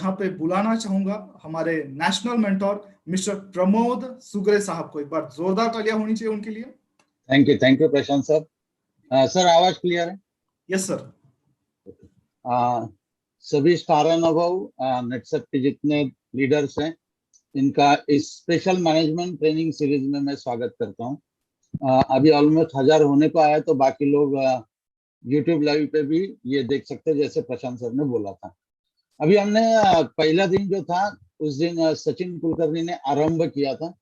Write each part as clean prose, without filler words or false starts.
यहाँ पे बुलाना चाहूंगा हमारे नेशनल मेंटोर मिस्टर प्रमोद सुगरे साहब को। एक बार जोरदार तालियां होनी चाहिए उनके लिए। Thank you Prashant sir. Sir आवाज क्लियर है? Yes sir. सभी स्टार अनुभव नेटसेप के जितने लीडर्स हैं, इनका इस स्पेशल मैनेजमेंट ट्रेनिंग सीरीज में मैं स्वागत करता हूं। अभी ऑलमोस्ट 1000 होने को आया, तो बाकी लोग यूट्यूब लाइव पे भी ये देख सकते हैं, जैसे प्रशांत सर ने बोला था। अभी हमने पहला दिन जो था, उस दिन सचिन कुलकर्णी ने आरंभ किया था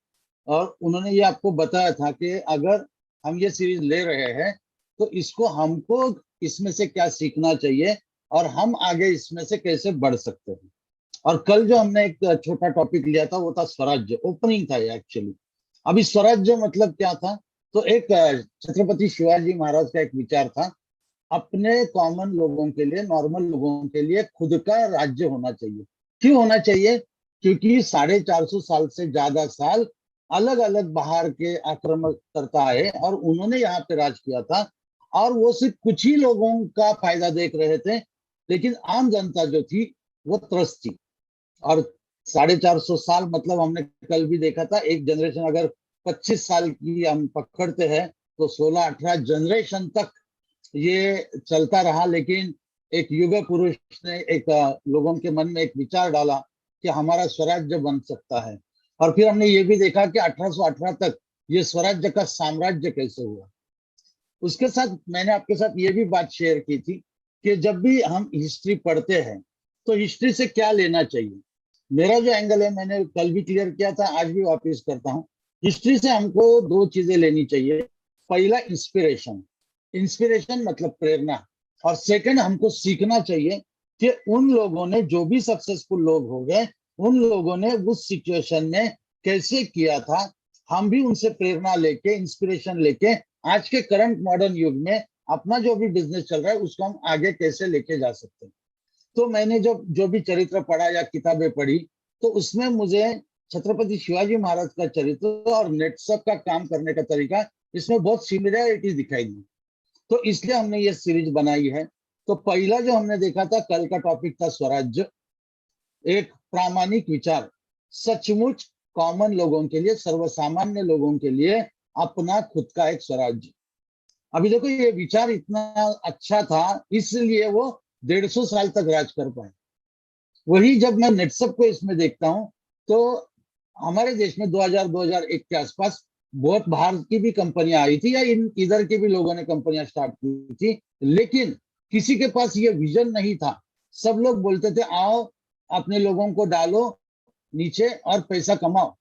और उन्होंने ये आपको बताया था कि अगर हम ये सीरीज ले रहे हैं तो इसको हमको इसमें से क्या सीखना चाहिए और हम आगे इसमें से कैसे बढ़ सकते हैं। और कल जो हमने एक छोटा टॉपिक लिया था वो था स्वराज्य, ओपनिंग था ये एक्चुअली। अभी स्वराज्य मतलब क्या था, तो एक छत्रपति शिवाजी महाराज का एक विचार था, अपने कॉमन लोगों के लिए, नॉर्मल लोगों के लिए खुद का राज्य होना चाहिए। क्यों होना चाहिए? क्योंकि 450 साल से ज्यादा साल अलग अलग बाहर के आक्रमणकर्ता आए और उन्होंने यहाँ पे राज किया था, और वो सिर्फ कुछ ही लोगों का फायदा देख रहे थे, लेकिन आम जनता जो थी वो त्रस्त थी। और 450 साल मतलब हमने कल भी देखा था, एक जनरेशन अगर 25 साल की हम पकड़ते हैं तो 16-18 जनरेशन तक ये चलता रहा। लेकिन एक युग पुरुष ने एक लोगों के मन में एक विचार डाला कि हमारा स्वराज्य बन सकता है, और फिर हमने ये भी देखा कि 1818 तक ये स्वराज्य का साम्राज्य कैसे हुआ। उसके साथ मैंने आपके साथ ये भी बात शेयर की थी कि जब भी हम हिस्ट्री पढ़ते हैं तो हिस्ट्री से क्या लेना चाहिए। मेरा जो एंगल है, मैंने कल भी क्लियर किया था, आज भी वापस करता हूँ। हिस्ट्री से हमको 2 चीजें लेनी चाहिए। पहला इंस्पिरेशन, इंस्पिरेशन मतलब प्रेरणा, और सेकंड हमको सीखना चाहिए कि उन लोगों ने, जो भी सक्सेसफुल लोग हो गए, उन लोगों ने उस सिचुएशन में कैसे किया था। हम भी उनसे प्रेरणा लेके, इंस्पिरेशन लेके आज के करंट मॉडर्न युग में अपना जो भी बिजनेस चल रहा है उसको हम आगे कैसे लेके जा सकते हैं। तो मैंने जो भी चरित्र पढ़ा या किताबें पढ़ी, तो उसमें मुझे छत्रपति शिवाजी महाराज का चरित्र और नेटसेप का काम करने का तरीका, इसमें बहुत सिमिलरिटी दिखाई दी। तो इसलिए हमने ये सीरीज बनाई है। तो पहला जो हमने देखा था, कल का टॉपिक था स्वराज्य, एक प्रामाणिक विचार, सचमुच कॉमन लोगों के लिए, सर्वसामान्य लोगों के लिए अपना खुद का एक स्वराज्य। अभी देखो, ये विचार इतना अच्छा था, इसलिए वो 150 साल तक राज कर पाए। वही जब मैं नेटसेप को इसमें देखता हूं, तो हमारे देश में 2000-2001 के आसपास बहुत बाहर की भी कंपनियां आई थी, या इधर के भी लोगों ने कंपनियां स्टार्ट की थी, लेकिन किसी के पास ये विजन नहीं था। सब लोग बोलते थे, आओ अपने लोगों को डालो नीचे और पैसा कमाओ,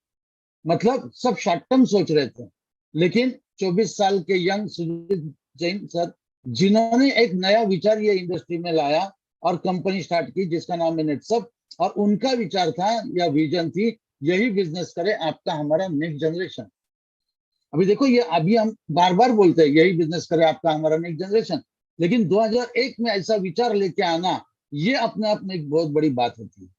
मतलब सब शॉर्ट टर्म सोच रहे थे। लेकिन 24 साल के यंग सुजीत जैन सर, जिन्होंने एक नया विचार ये इंडस्ट्री में लाया और कंपनी स्टार्ट की जिसका नाम है नेटसेप, और उनका विचार था या विजन थी, यही बिजनेस करे आपका हमारा नेक्स्ट जनरेशन। अभी देखो, ये अभी हम बार बार बोलते हैं यही बिजनेस करे आपका हमारा नेक्स्ट जनरेशन, लेकिन 2001 में ऐसा विचार लेके आना, ये अपने आप में एक बहुत बड़ी बात होती है।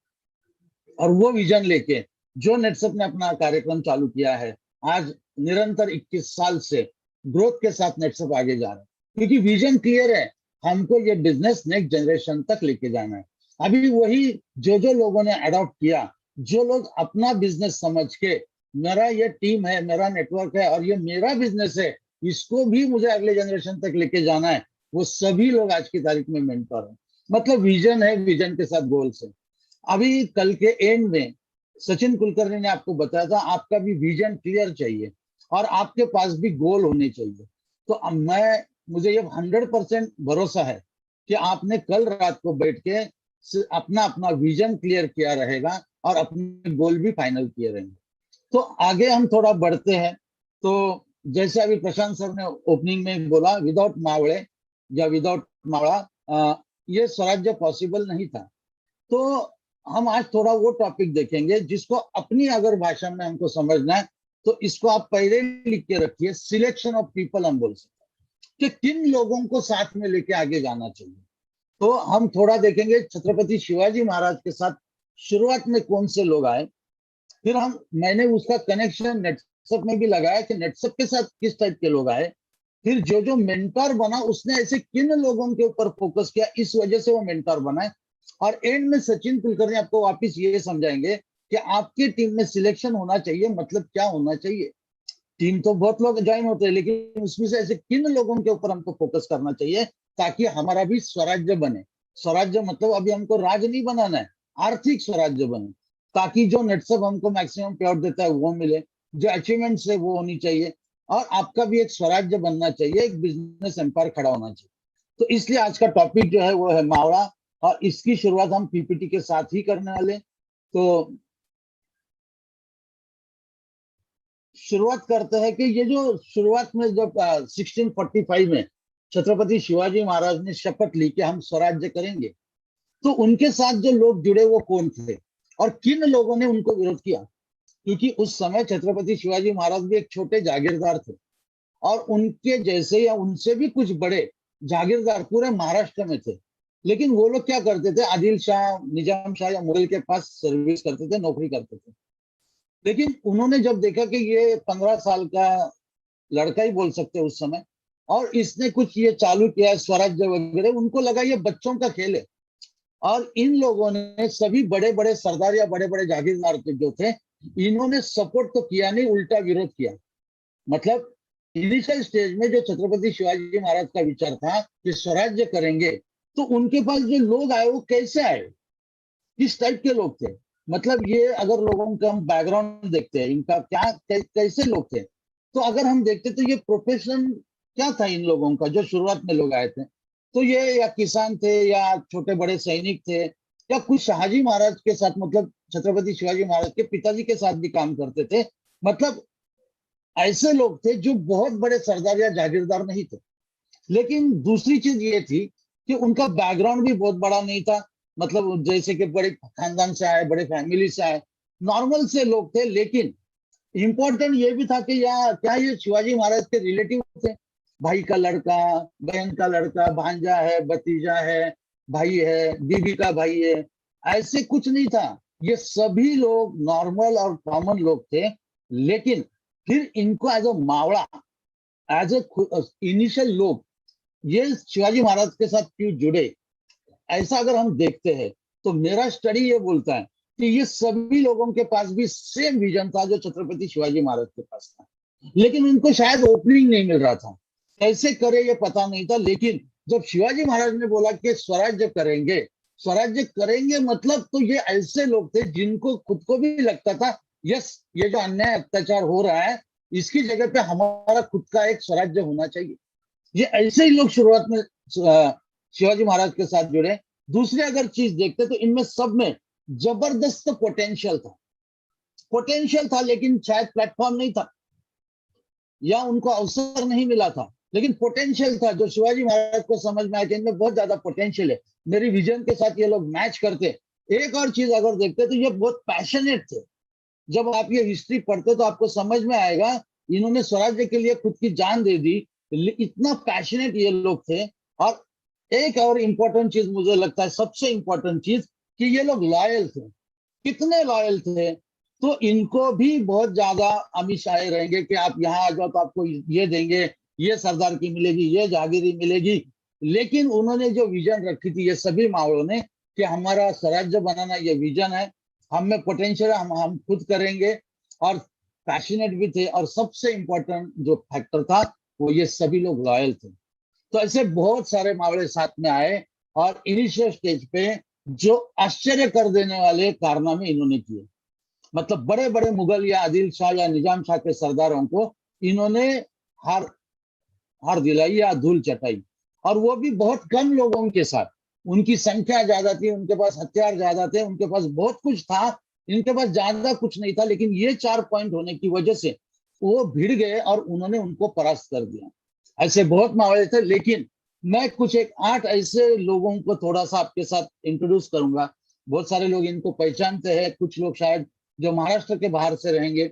और वो विजन लेके जो नेटसेप ने अपना कार्यक्रम चालू किया है, आज निरंतर 21 साल से ग्रोथ के साथ नेटसेप आगे जा रहा है, क्योंकि विजन क्लियर है, हमको ये बिजनेस नेक्स्ट जनरेशन तक लेके जाना है। अभी वही जो लोगों ने अडॉप्ट किया, जो लोग अपना बिजनेस समझ के, मेरा ये टीम है, मेरा नेटवर्क है और ये मेरा बिजनेस है, इसको भी मुझे अगले जनरेशन तक लेके जाना है, वो सभी लोग आज की तारीख में मेंटर है। मतलब विजन है, विजन के साथ गोल्स है। अभी कल के एंड में सचिन कुलकर्णी ने आपको बताया था, आपका भी विजन क्लियर चाहिए और आपके पास भी गोल होने चाहिए। तो मुझे ये 100% भरोसा है कि आपने कल रात को बैठ के अपना अपना विजन क्लियर किया रहेगा और अपने गोल भी फाइनल किए रहेंगे। तो आगे हम थोड़ा बढ़ते हैं। तो जैसे अभी प्रशांत सर ने ओपनिंग में बोला, विदाउट मावड़े या विदाउट मावड़ा ये स्वराज्य पॉसिबल नहीं था। तो हम आज थोड़ा वो टॉपिक देखेंगे जिसको अपनी अगर भाषा में हमको समझना है, तो इसको आप पहले लिख के रखिए, सिलेक्शन ऑफ पीपल हम बोल सकते हैं कि किन लोगों को साथ में लेके आगे जाना चाहिए। तो हम थोड़ा देखेंगे छत्रपति शिवाजी महाराज के साथ शुरुआत में कौन से लोग आए, फिर मैंने उसका कनेक्शन नेटसेप में भी लगाया कि नेटसेप के साथ किस टाइप के लोग आए, फिर जो मेंटर बना उसने ऐसे किन लोगों के ऊपर फोकस किया, इस वजह से वो मेंटर बना है, और एंड में सचिन कुलकर्णी आपको वापस ये समझाएंगे कि आपके टीम में सिलेक्शन होना चाहिए, मतलब क्या होना चाहिए। टीम तो बहुत लोग ज्वाइन होते हैं, लेकिन उसमें से ऐसे किन लोगों के ऊपर हमको फोकस करना चाहिए ताकि हमारा भी स्वराज्य बने। स्वराज्य मतलब अभी हमको राज नहीं बनाना है, आर्थिक स्वराज्य बने, ताकि जो नेटसप हमको मैक्सिमम पे आउट देता है वो मिले, जो अचीवमेंट्स है वो होनी चाहिए, और आपका भी एक स्वराज्य बनना चाहिए, एक बिजनेस एम्पायर खड़ा होना चाहिए। तो इसलिए आज का टॉपिक जो है वो है मावड़ा, और इसकी शुरुआत हम पीपीटी के साथ ही करने वाले। तो शुरुआत करते हैं कि ये जो शुरुआत में जब 1645 में छत्रपति शिवाजी महाराज ने शपथ ली कि हम स्वराज्य करेंगे, तो उनके साथ जो लोग जुड़े वो कौन थे और किन लोगों ने उनको विरोध किया। क्योंकि उस समय छत्रपति शिवाजी महाराज भी एक छोटे जागीरदार थे, और उनके जैसे या उनसे भी कुछ बड़े जागीरदार पूरे महाराष्ट्र में थे। लेकिन वो लोग क्या करते थे, आदिल शाह, निजाम शाह या मुगल के पास सर्विस करते थे, नौकरी करते थे। लेकिन उन्होंने जब देखा कि ये 15 साल का लड़का ही बोल सकते उस समय, और इसने कुछ ये चालू किया है स्वराज्य वगैरह, उनको लगा ये बच्चों का खेल है। और इन लोगों ने सभी बड़े बड़े सरदार या बड़े बड़े जागीरदार जो थे, इन्होंने सपोर्ट तो किया नहीं, उल्टा विरोध किया। मतलब इनिशियल स्टेज में जो छत्रपति शिवाजी महाराज का विचार था कि स्वराज्य करेंगे, तो उनके पास जो लोग आए वो कैसे आए, किस टाइप के लोग थे। मतलब ये अगर लोगों का हम बैकग्राउंड देखते हैं, इनका क्या कैसे लोग थे, तो अगर हम देखते तो ये प्रोफेशन क्या था इन लोगों का जो शुरुआत में लोग आए थे। तो ये या किसान थे, या छोटे बड़े सैनिक थे, या कुछ शाहजी महाराज के साथ, मतलब छत्रपति शिवाजी महाराज के पिताजी के साथ भी काम करते थे। मतलब ऐसे लोग थे जो बहुत बड़े सरदार या जागीरदार नहीं थे। लेकिन दूसरी चीज ये थी कि उनका बैकग्राउंड भी बहुत बड़ा नहीं था। मतलब जैसे कि बड़े खानदान से आए, बड़े फैमिली से आए, नॉर्मल से लोग थे। लेकिन इंपॉर्टेंट ये भी था कि या क्या ये शिवाजी महाराज के रिलेटिव थे, भाई का लड़का, बहन का लड़का, भांजा है, भतीजा है, भाई है, बीबी का भाई है, ऐसे कुछ नहीं था। ये सभी लोग नॉर्मल और कॉमन लोग थे। लेकिन फिर इनको एज अ मावड़ा, एज ए इनिशियल लोग ये शिवाजी महाराज के साथ क्यों जुड़े, ऐसा अगर हम देखते हैं तो मेरा स्टडी ये बोलता है कि ये सभी लोगों के पास भी सेम विजन था जो छत्रपति शिवाजी महाराज के पास था। लेकिन उनको शायद ओपनिंग नहीं मिल रहा था, कैसे करे ये पता नहीं था। लेकिन जब शिवाजी महाराज ने बोला कि स्वराज्य करेंगे, स्वराज्य करेंगे, मतलब तो ये ऐसे लोग थे जिनको खुद को भी लगता था यस, ये जो अन्याय अत्याचार हो रहा है इसकी जगह पे हमारा खुद का एक स्वराज्य होना चाहिए। ये ऐसे ही लोग शुरुआत में शिवाजी महाराज के साथ जुड़े। दूसरी अगर चीज देखते तो इनमें सब में जबरदस्त पोटेंशियल था, लेकिन शायद प्लेटफॉर्म नहीं था या उनको अवसर नहीं मिला था। लेकिन पोटेंशियल था, जो शिवाजी महाराज को समझ में आया कि इनमें बहुत ज्यादा पोटेंशियल है, मेरी विजन के साथ ये लोग मैच करते। एक और चीज अगर देखते तो ये बहुत पैशनेट थे। जब आप ये हिस्ट्री पढ़ते तो आपको समझ में आएगा इन्होंने स्वराज्य के लिए खुद की जान दे दी, इतना पैशनेट ये लोग थे। और एक और इम्पोर्टेंट चीज मुझे लगता है, सबसे इम्पोर्टेंट चीज, कि ये लोग लॉयल थे। कितने लॉयल थे, तो इनको भी बहुत ज्यादा अमित शाह रहेंगे कि आप यहाँ आ जाओ तो आपको ये देंगे, ये सरदार की मिलेगी, ये जागीरी मिलेगी। लेकिन उन्होंने जो विजन रखी थी ये सभी मावड़ों ने कि हमारा स्वराज्य बनाना ये विजन है, हम में पोटेंशियल है, हम खुद करेंगे। और पैशनेट भी थे, और सबसे इंपॉर्टेंट जो फैक्टर था वो ये सभी लोग लॉयल थे। तो ऐसे बहुत सारे मावड़े साथ में आए, और इनिशियल स्टेज पे जो आश्चर्य कर देने वाले कारनामे इन्होंने किए। मतलब बड़े बड़े मुगल या आदिल शाह या निजाम शाह के सरदारों को इन्होंने हार हार दिलाई या धूल चटाई, और वो भी बहुत कम लोगों के साथ। उनकी संख्या ज्यादा थी, उनके पास हथियार ज्यादा थे, उनके पास बहुत कुछ था, इनके पास ज्यादा कुछ नहीं था। लेकिन ये 4 पॉइंट होने की वजह से वो भिड़ गए और उन्होंने उनको परास्त कर दिया। ऐसे बहुत मामले थे। लेकिन मैं कुछ एक 8 ऐसे लोगों को थोड़ा सा आपके साथ इंट्रोड्यूस करूंगा। बहुत सारे लोग इनको पहचानते हैं, कुछ लोग शायद जो महाराष्ट्र के बाहर से रहेंगे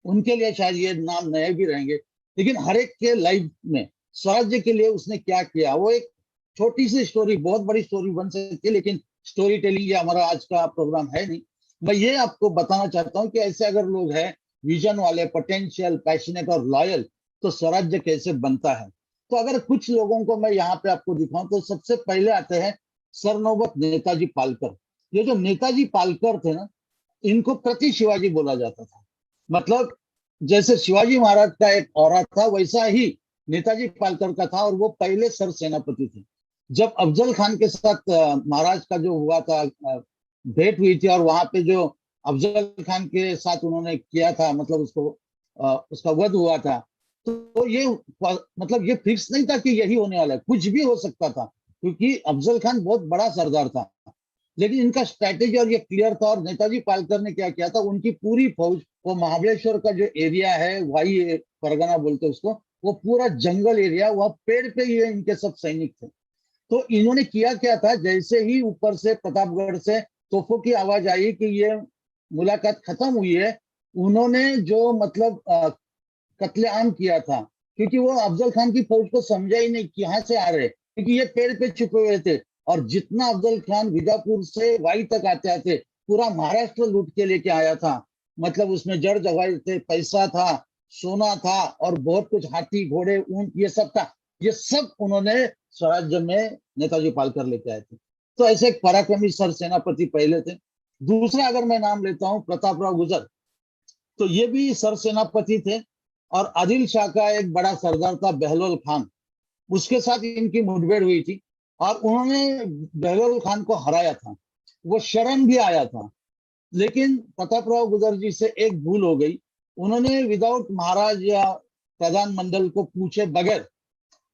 उनके लिए शायद ये नाम नए भी रहेंगे। लेकिन हर एक के लाइफ में स्वराज्य के लिए उसने क्या किया, वो एक छोटी सी स्टोरी, बहुत बड़ी स्टोरी बन सकती है, लेकिन स्टोरी टेलिंग ये हमारा आज का प्रोग्राम है नहीं। मैं ये आपको बताना चाहता हूँ कि ऐसे अगर लोग हैं विजन वाले, पोटेंशियल, पैशनेट और लॉयल, तो स्वराज्य कैसे बनता है। तो अगर कुछ लोगों को मैं यहाँ पे आपको दिखाऊं तो सबसे पहले आते हैं सरनौबत नेताजी पालकर। ये जो नेताजी पालकर थे ना, इनको प्रति शिवाजी बोला जाता था। मतलब जैसे शिवाजी महाराज का एक औरा था, वैसा ही नेताजी पालकर का था, और वो पहले सर सेनापति थे। जब अफजल खान के साथ महाराज का जो हुआ था, भेंट हुई थी, और वहां पे जो अफजल खान के साथ उन्होंने किया था, मतलब उसका वध हुआ था, तो ये मतलब ये फिक्स नहीं था कि यही होने वाला है, कुछ भी हो सकता था, क्योंकि अफजल खान बहुत बड़ा सरदार था। लेकिन इनका स्ट्रैटेजी और ये क्लियर था। और नेताजी पालकर ने क्या किया था, उनकी पूरी फौज, वो महाबलेश्वर का जो एरिया है, वाई परगना बोलते उसको, वो पूरा जंगल एरिया, वह पेड़ पे ही इनके सब सैनिक थे। तो इन्होंने किया क्या था, जैसे ही ऊपर से प्रतापगढ़ से तोपों की आवाज आई कि ये मुलाकात खत्म हुई है, उन्होंने जो मतलब कत्लेआम किया था, क्योंकि वो अफजल खान की फौज को समझा ही नहीं कि यहाँ से आ रहे, क्योंकि ये पेड़ पे छुपे हुए थे। और जितना अफजल खान बीजापुर से वाई तक आते आते पूरा महाराष्ट्र लूट के लेके आया था। मतलब उसमें जड़ जवाहर थे, पैसा था, सोना था, और बहुत कुछ, हाथी घोड़े ऊंट, ये सब था। ये सब उन्होंने स्वराज्य में नेताजी पालकर लेके आए थे। तो ऐसे एक पराक्रमी सर सेनापति पहले थे। दूसरा अगर मैं नाम लेता हूँ प्रतापराव गुजर, तो ये भी सर सेनापति थे। और आदिल शाह का एक बड़ा सरदार था बहलोल खान, उसके साथ इनकी मुठभेड़ हुई थी, और उन्होंने बहलोल खान को हराया था। वो शरण भी आया था, लेकिन प्रतापराव गुजर जी से एक भूल हो गई। उन्होंने विदाउट महाराज या प्रधानमंडल को पूछे बगैर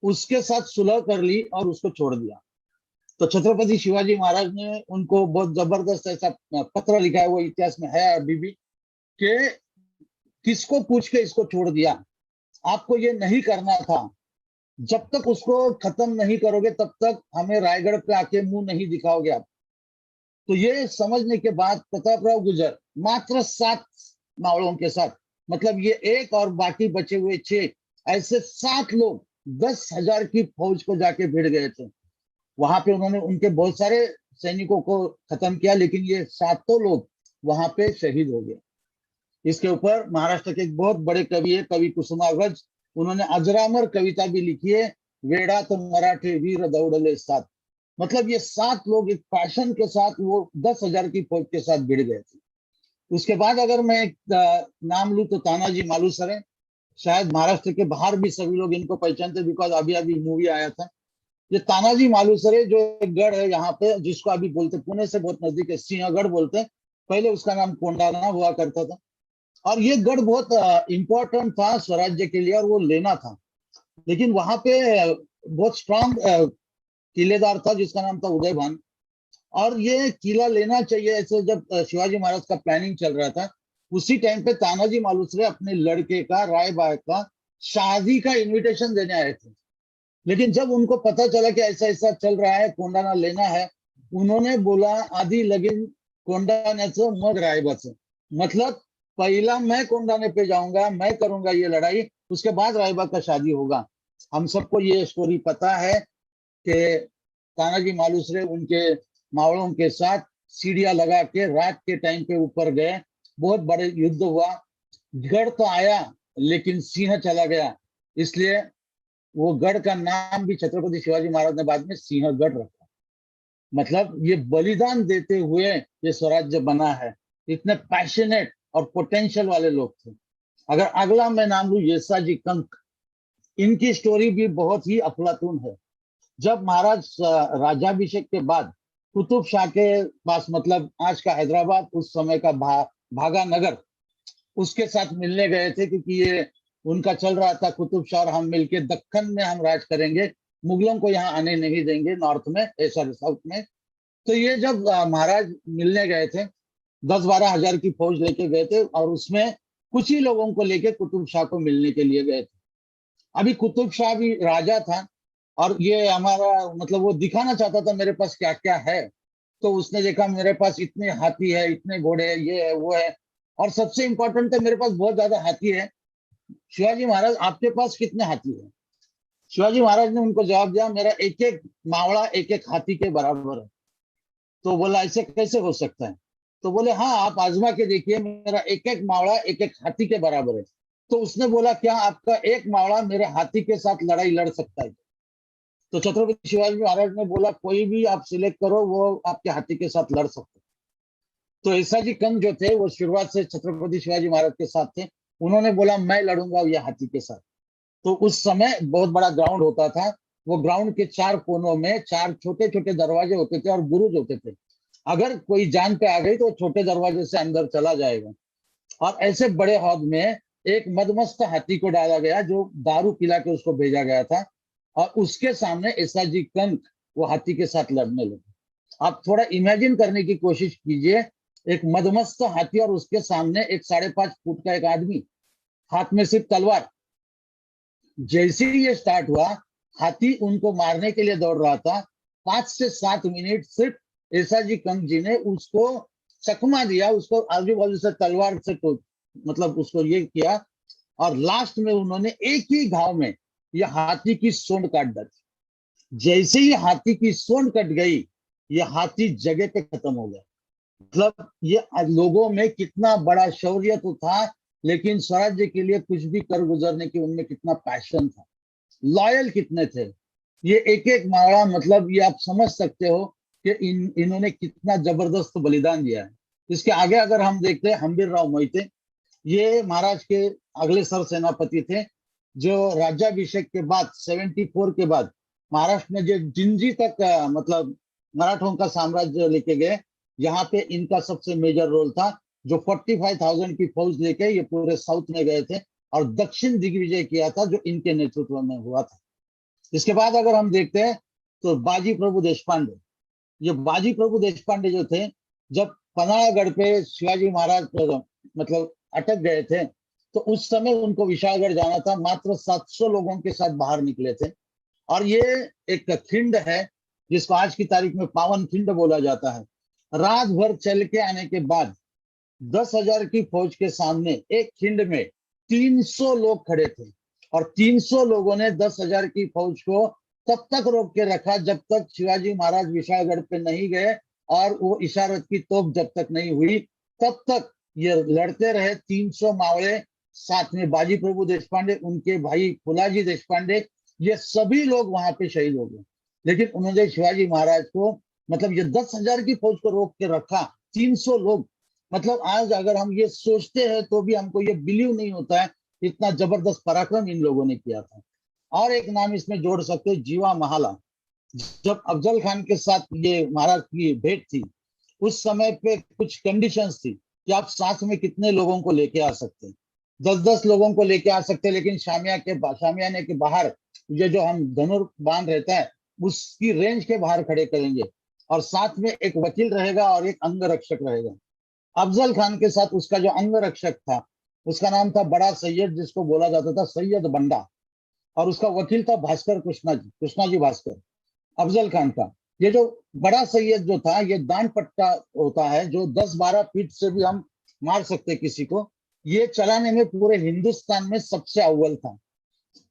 उसके साथ सुलह कर ली और उसको छोड़ दिया। तो छत्रपति शिवाजी महाराज ने उनको बहुत जबरदस्त ऐसा पत्र लिखा है, वो इतिहास में है अभी भी, कि किसको पूछ के इसको छोड़ दिया, आपको ये नहीं करना था। जब तक उसको खत्म नहीं करोगे तब तक हमें रायगढ़ पे आके मुंह नहीं दिखाओगे आप। तो ये समझने के बाद प्रतापराव गुजर मात्र 7 मावड़ों के साथ, मतलब ये एक और बाकी बचे हुए 6, ऐसे 7 लोग 10,000 की फौज को जाके भिड़ गए थे। वहां पे उन्होंने उनके बहुत सारे सैनिकों को खत्म किया, लेकिन ये 7 लोग वहां पे शहीद हो गए। इसके ऊपर महाराष्ट्र के एक बहुत बड़े कवि है, कवि कुसुमाग्रज, उन्होंने अजरामर कविता भी लिखी है, वेड़ा तो मराठे वीर दौड़ले 7। मतलब ये 7 लोग एक पैशन के साथ वो 10,000 की फौज के साथ भिड़ गए थे। उसके बाद अगर मैं एक नाम लूं तो तानाजी मालुसरे। शायद महाराष्ट्र के बाहर भी सभी लोग इनको पहचानते, बिकॉज अभी अभी मूवी आया था। ये तानाजी मालुसरे जो एक गढ़ है यहाँ पे, जिसको अभी बोलते, पुणे से बहुत नजदीक है, सिंहगढ़ बोलते हैं, पहले उसका नाम कोंडाना हुआ करता था। और ये गढ़ बहुत इंपॉर्टेंट था स्वराज्य के लिए, और वो लेना था। लेकिन वहां पे बहुत स्ट्रांग किलेदार था जिसका नाम था उदयभान, और ये किला लेना चाहिए ऐसे जब शिवाजी महाराज का प्लानिंग चल रहा था, उसी टाइम पे तानाजी मालुसरे अपने लड़के का, राय बाय का शादी का इनविटेशन देने आए थे। लेकिन जब उनको पता चला कि ऐसा ऐसा चल रहा है, कोंडाना लेना है, उन्होंने बोला आधी लगीन कोंडाण्याचं मग रायबाचं। मतलब पहला मैं कोंडाने पे जाऊंगा, मैं करूंगा ये लड़ाई, उसके बाद रायबा का शादी होगा। हम सबको ये स्टोरी पता है कि तानाजी मालुसरे उनके मावड़ों के साथ सीढ़ियां लगा के रात के टाइम पे ऊपर गए, बहुत बड़े युद्ध हुआ। गढ़ तो आया लेकिन सिंह चला गया, इसलिए वो गढ़ का नाम भी छत्रपति शिवाजी महाराज ने बाद में सिंहगढ़ रखा। मतलब ये बलिदान देते हुए ये स्वराज्य बना है। इतने पैशनेट और पोटेंशियल वाले लोग थे। अगर अगला मैं नाम लूं येसाजी कंक, इनकी स्टोरी भी बहुत ही अफलातून है। जब महाराज राज्याभिषेक के बाद कुतुब शाह के पास, मतलब आज का हैदराबाद, उस समय का भागा नगर, उसके साथ मिलने गए थे, क्योंकि ये उनका चल रहा था कुतुब शाह और हम मिलके दक्कन में हम राज करेंगे, मुगलों को यहाँ आने नहीं देंगे नॉर्थ में, सॉरी साउथ में। तो ये जब महाराज मिलने गए थे, 10-12 हजार की फौज लेके गए थे, और उसमें कुछ ही लोगों को लेके कुतुब शाह को मिलने के लिए गए थे। अभी कुतुब शाह भी राजा था, और ये हमारा मतलब वो दिखाना चाहता था मेरे पास क्या क्या है। तो उसने देखा मेरे पास इतने हाथी है, इतने घोड़े है, ये है वो है, और सबसे इंपॉर्टेंट है मेरे पास बहुत ज्यादा हाथी है। शिवाजी महाराज आपके पास कितने हाथी है? शिवाजी महाराज ने उनको जवाब दिया, मेरा एक एक मावड़ा एक एक हाथी के बराबर है। तो बोला ऐसे कैसे हो सकता है? तो बोले हाँ आप आजमा के देखिए, मेरा एक एक मावड़ा एक एक हाथी के बराबर है। तो उसने बोला क्या आपका एक मावड़ा मेरे हाथी के साथ लड़ाई लड़ सकता है? तो छत्रपति शिवाजी महाराज ने बोला कोई भी आप सिलेक्ट करो, वो आपके हाथी के साथ लड़ सकते। तो ऐसाजी कंग जो थे वो शुरुआत से छत्रपति शिवाजी महाराज के साथ थे। उन्होंने बोला मैं लड़ूंगा ये हाथी के साथ। तो उस समय बहुत बड़ा ग्राउंड होता था, वो ग्राउंड के 4 कोनों में 4 छोटे छोटे दरवाजे होते थे और बुरुज होते थे। अगर कोई जान पे आ गई तो छोटे दरवाजे से अंदर चला जाएगा। और ऐसे बड़े हौद में एक मदमस्त हाथी को डाला गया जो दारू पिला के उसको भेजा गया था, और उसके सामने ऐसाजी कंग वो हाथी के साथ लड़ने लगे। आप थोड़ा इमेजिन करने की कोशिश कीजिए, एक मदमस्त हाथी और उसके सामने एक 5.5 फुट का एक आदमी, हाथ में सिर्फ तलवार। जैसे ही ये स्टार्ट हुआ, हाथी उनको मारने के लिए दौड़ रहा था। 5 से 7 मिनट सिर्फ ऐसाजी कंग जी ने उसको चकमा दिया, उसको आजू बाजू से तलवार से मतलब उसको ये किया, और लास्ट में उन्होंने एक ही घाव में ये हाथी की सूंड काट डाली। जैसे ही हाथी की सूंड कट गई, ये हाथी जगह पे खत्म हो गया। मतलब ये लोगों में कितना बड़ा शौर्य तो था, लेकिन स्वराज्य के लिए कुछ भी कर गुजरने की उनमें कितना पैशन था, लॉयल कितने थे। ये एक एक मावड़ा, मतलब ये आप समझ सकते हो कि इन्होंने कितना जबरदस्त बलिदान दिया है। इसके आगे अगर हम देखते हैं, हम्बीर राव मोहिते, ये महाराज के अगले सर सेनापति थे, जो राज्याभिषेक के बाद 74 के बाद महाराष्ट्र में जो जिंजी तक मतलब मराठों का साम्राज्य लेके गए, यहाँ पे इनका सबसे मेजर रोल था। जो 45,000 की फौज लेके ये पूरे साउथ में गए थे और दक्षिण दिग्विजय किया था, जो इनके नेतृत्व में हुआ था। इसके बाद अगर हम देखते हैं तो बाजी प्रभु देशपांडे, ये बाजी प्रभु देशपांडे जो थे, जब पनाहगढ़ पे शिवाजी महाराज मतलब अटक गए थे, तो उस समय उनको विशालगढ़ जाना था। मात्र 700 लोगों के साथ बाहर निकले थे। और ये एक खिंड है जिसको आज की तारीख में पावन खिंड बोला जाता है। रात भर चल के आने के बाद 10,000 की फौज के सामने एक खिंड में 300 लोग खड़े थे, और 300 लोगों ने 10,000 की फौज को तब तक रोक के रखा जब तक शिवाजी महाराज विशालगढ़ पे नहीं गए, और वो इशारत की तोप जब तक नहीं हुई तब तक ये लड़ते रहे। 300 मावड़े, साथ में बाजी प्रभु देशपांडे, उनके भाई फुलाजी देशपांडे, ये सभी लोग वहां पे शहीद हो गए। लेकिन उन्होंने शिवाजी महाराज को, मतलब ये 10,000 की फौज को रोक के रखा, 300 लोग, मतलब आज अगर हम ये सोचते हैं तो भी हमको ये बिलीव नहीं होता है, इतना जबरदस्त पराक्रम इन लोगों ने किया था। और एक नाम इसमें जोड़ सकते हैं, जीवा महाला। जब अफजल खान के साथ ये महाराज की भेंट थी, उस समय पे कुछ कंडीशंस थी कि आप साथ में कितने लोगों को लेके आ सकते हैं। 10-10 लोगों को लेके आ सकते हैं, लेकिन शामियाने के बाहर ये जो हम धनुर्बाण रहता है उसकी रेंज के बाहर खड़े करेंगे, और साथ में एक वकील रहेगा और एक अंगरक्षक रहेगा। अफजल खान के साथ उसका जो अंगरक्षक था उसका नाम था बड़ा सैयद, जिसको बोला जाता था सैयद बंडा, और उसका वकील था भास्कर कृष्णा जी भास्कर, अफजल खान का। ये जो बड़ा सैयद जो था, ये दान पट्टा होता है जो 10-12 फीट से भी हम मार सकते किसी को। ये चलाने में पूरे हिंदुस्तान में सबसे अव्वल था।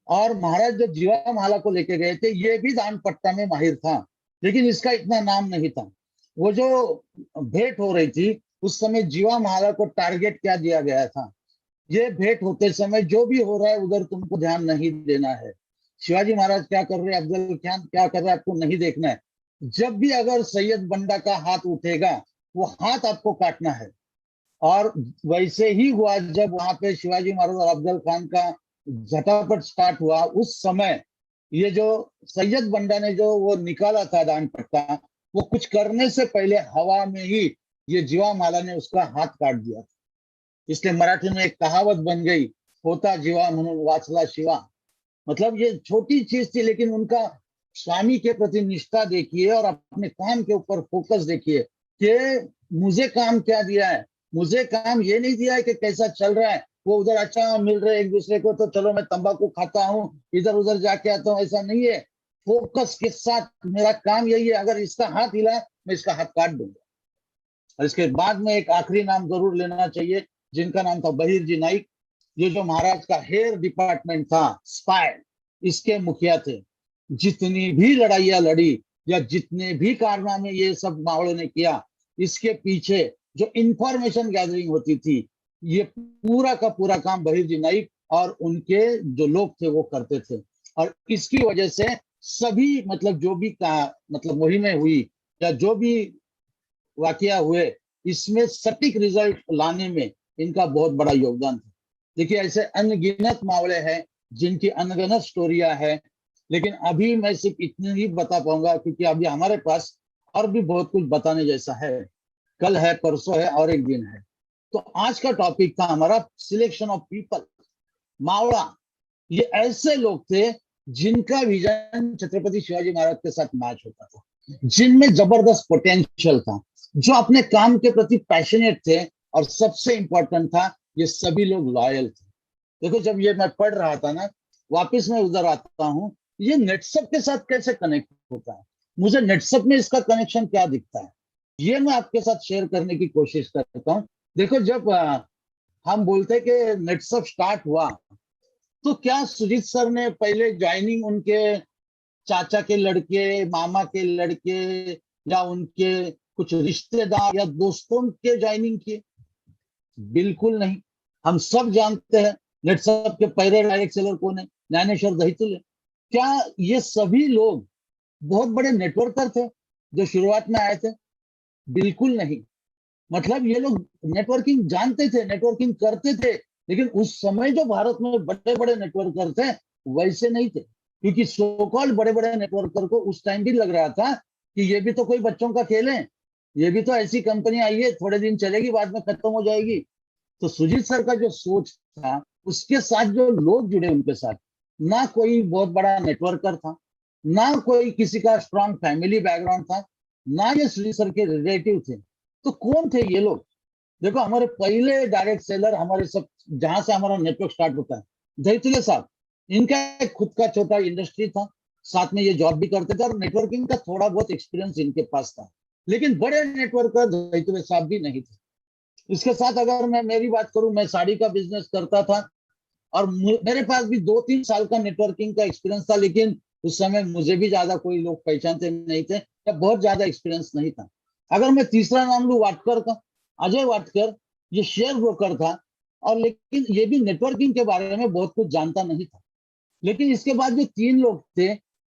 और महाराज जो जीवा माला को लेके गए थे, ये भी दान पट्टा में माहिर था, लेकिन इसका इतना नाम नहीं था। वो जो भेंट हो रही थी उस समय जीवा माला को टारगेट क्या दिया गया था, ये भेंट होते समय जो भी हो रहा है उधर तुमको ध्यान नहीं देना है। शिवाजी महाराज क्या कर रहे हैं, अफजल खान क्या कर रहा है, आपको नहीं देखना है। जब भी अगर सैयद बंडा का हाथ उठेगा, वो हाथ आपको काटना है। और वैसे ही हुआ, जब वहां पे शिवाजी महाराज और अफजल खान का झटापट स्टार्ट हुआ, उस समय ये जो सैयद बंडा ने जो वो निकाला था दान पट्टा, वो कुछ करने से पहले हवा में ही ये जीवा माला ने उसका हाथ काट दिया। इसलिए मराठी में एक कहावत बन गई, होता जीवा म्हणून वाचला शिवा। मतलब ये छोटी चीज थी, लेकिन उनका स्वामी के प्रति निष्ठा देखिए और अपने काम के ऊपर फोकस देखिए कि मुझे काम क्या दिया है। मुझे काम ये नहीं दिया है कि कैसा चल रहा है, वो उधर अच्छा मिल रहे एक दूसरे को तो चलो मैं तंबाकू खाता हूँ, इधर उधर जाके आता हूँ, ऐसा नहीं है। फोकस के साथ मेरा काम यही है, अगर इसका हाथ हिला मैं इसका हाथ काट दूंगा। और इसके बाद में एक आखिरी नाम जरूर लेना चाहिए, जिनका नाम था बहिर जी नाइक। ये जो महाराज का हेयर डिपार्टमेंट था, स्पाई, इसके मुखिया थे। जितनी भी लड़ाइयां लड़ी या जितने भी कारनामे ये सब मावड़ों ने किया, इसके पीछे जो इंफॉर्मेशन गैदरिंग होती थी, ये पूरा का पूरा काम बहिर जी नाइक और उनके जो लोग थे वो करते थे। और इसकी वजह से सभी मतलब जो भी मतलब मुहिमें हुई या जो भी वाकया हुए, इसमें सटीक रिजल्ट लाने में इनका बहुत बड़ा योगदान था। देखिए ऐसे अनगिनत मामले हैं जिनकी अनगिनत स्टोरियां हैं, लेकिन अभी मैं सिर्फ इतनी ही बता पाऊंगा क्योंकि अभी हमारे पास और भी बहुत कुछ बताने जैसा है। कल है, परसों है और एक दिन है। तो आज का टॉपिक था हमारा सिलेक्शन ऑफ पीपल। मावड़ा ये ऐसे लोग थे जिनका विजन छत्रपति शिवाजी महाराज के साथ मैच होता था, जिनमें जबरदस्त पोटेंशियल था, जो अपने काम के प्रति पैशनेट थे, और सबसे इंपॉर्टेंट था ये सभी लोग लॉयल थे। देखो जब ये मैं पढ़ रहा था ना, वापस मैं उधर आता हूँ, ये नेटसप के साथ कैसे कनेक्ट होता है, मुझे नेटसप में इसका कनेक्शन क्या दिखता है, ये मैं आपके साथ शेयर करने की कोशिश करता हूँ। देखो जब हम बोलते कि नेटसप स्टार्ट हुआ, तो क्या सुजीत सर ने पहले ज्वाइनिंग उनके चाचा के लड़के, मामा के लड़के या उनके कुछ रिश्तेदार या दोस्तों के ज्वाइनिंग किए? बिल्कुल नहीं। हम सब जानते हैं नेटसप के पहले डायरेक्ट सेलर कौन है, ज्ञानेश्वर दहितुले। क्या ये सभी लोग बहुत बड़े नेटवर्कर थे जो शुरुआत में आए थे? बिल्कुल नहीं। मतलब ये लोग नेटवर्किंग जानते थे, नेटवर्किंग करते थे, लेकिन उस समय जो भारत में बड़े बड़े नेटवर्कर थे वैसे नहीं थे, क्योंकि सो कॉल्ड बड़े बड़े नेटवर्कर को उस टाइम भी लग रहा था कि ये भी तो कोई बच्चों का खेल है, ये भी तो ऐसी कंपनी आई है, थोड़े दिन चलेगी बाद में खत्म हो जाएगी। तो सुजीत सर का जो सोच था, उसके साथ जो लोग जुड़े उनके साथ, ना कोई बहुत बड़ा नेटवर्कर था, ना कोई किसी का स्ट्रॉन्ग फैमिली बैकग्राउंड था, ना ये सुजीत सर के रिलेटिव थे। तो कौन थे ये लोग? देखो हमारे पहले डायरेक्ट सेलर, हमारे सब जहां से हमारा नेटवर्क स्टार्ट होता है, दहितुले साहब, इनका एक खुद का छोटा इंडस्ट्री था, साथ में ये जॉब भी करते थे और नेटवर्किंग का थोड़ा बहुत एक्सपीरियंस इनके पास था, लेकिन बड़े नेटवर्कर दहितुले साहब भी नहीं थे। इसके साथ अगर मैं मेरी बात करूं, मैं साड़ी का बिजनेस करता था और मेरे पास भी 2-3 साल का नेटवर्किंग का एक्सपीरियंस था, लेकिन उस समय मुझे भी ज्यादा कोई लोग पहचानते नहीं थे या बहुत ज्यादा एक्सपीरियंस नहीं था। अगर मैं तीसरा नाम लूं वाटकर का, अजय वाटकर, ये शेयर ब्रोकर था, और लेकिन ये भी नेटवर्किंग के बारे में बहुत कुछ जानता नहीं था। लेकिन इसके बाद जो 3 लोग थे,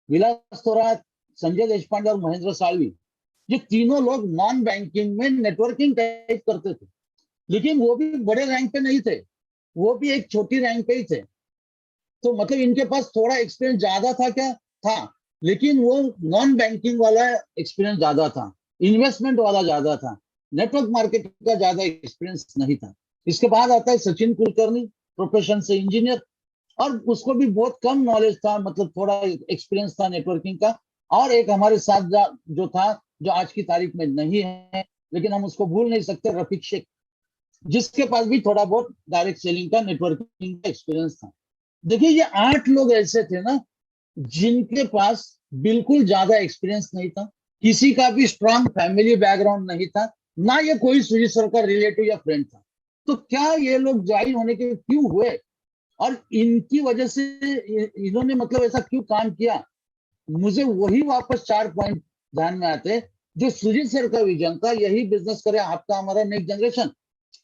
विलास थोरात, संजय देशपांडे और महेंद्र साळवी, ये तीनों लोग नॉन बैंकिंग में नेटवर्किंग टाइप करते थे, लेकिन वो भी बड़े रैंक पे नहीं थे, वो भी एक छोटी रैंक पे ही थे। तो मतलब इनके पास थोड़ा एक्सपीरियंस ज्यादा था क्या? था, लेकिन वो नॉन बैंकिंग वाला एक्सपीरियंस ज्यादा था, इन्वेस्टमेंट वाला ज्यादा था, नेटवर्क मार्केट का ज्यादा एक्सपीरियंस नहीं था। इसके बाद आता है सचिन कुलकर्णी, प्रोफेशन से इंजीनियर, और उसको भी बहुत कम नॉलेज था, मतलब थोड़ा एक्सपीरियंस था नेटवर्किंग का। और एक हमारे साथ जो था, जो आज की तारीख में नहीं है, लेकिन हम उसको भूल नहीं सकते, रफीक शेख, जिसके पास भी थोड़ा बहुत डायरेक्ट सेलिंग का, नेटवर्किंग का एक्सपीरियंस था। देखिए ये 8 लोग ऐसे थे ना जिनके पास बिल्कुल ज्यादा एक्सपीरियंस नहीं था, किसी का भी स्ट्रांग फैमिली बैकग्राउंड नहीं था, ना ये कोई सुजीत सर का रिलेटिव या फ्रेंड था। तो क्या ये लोग ज्वाइन होने के क्यों हुए, और इनकी वजह से इन्होंने मतलब ऐसा क्यों काम किया? मुझे वही वापस 4 पॉइंट ध्यान में आते जो सुजीत सर का विजन था, यही बिजनेस करे आपका हमारा नेक्स्ट जनरेशन।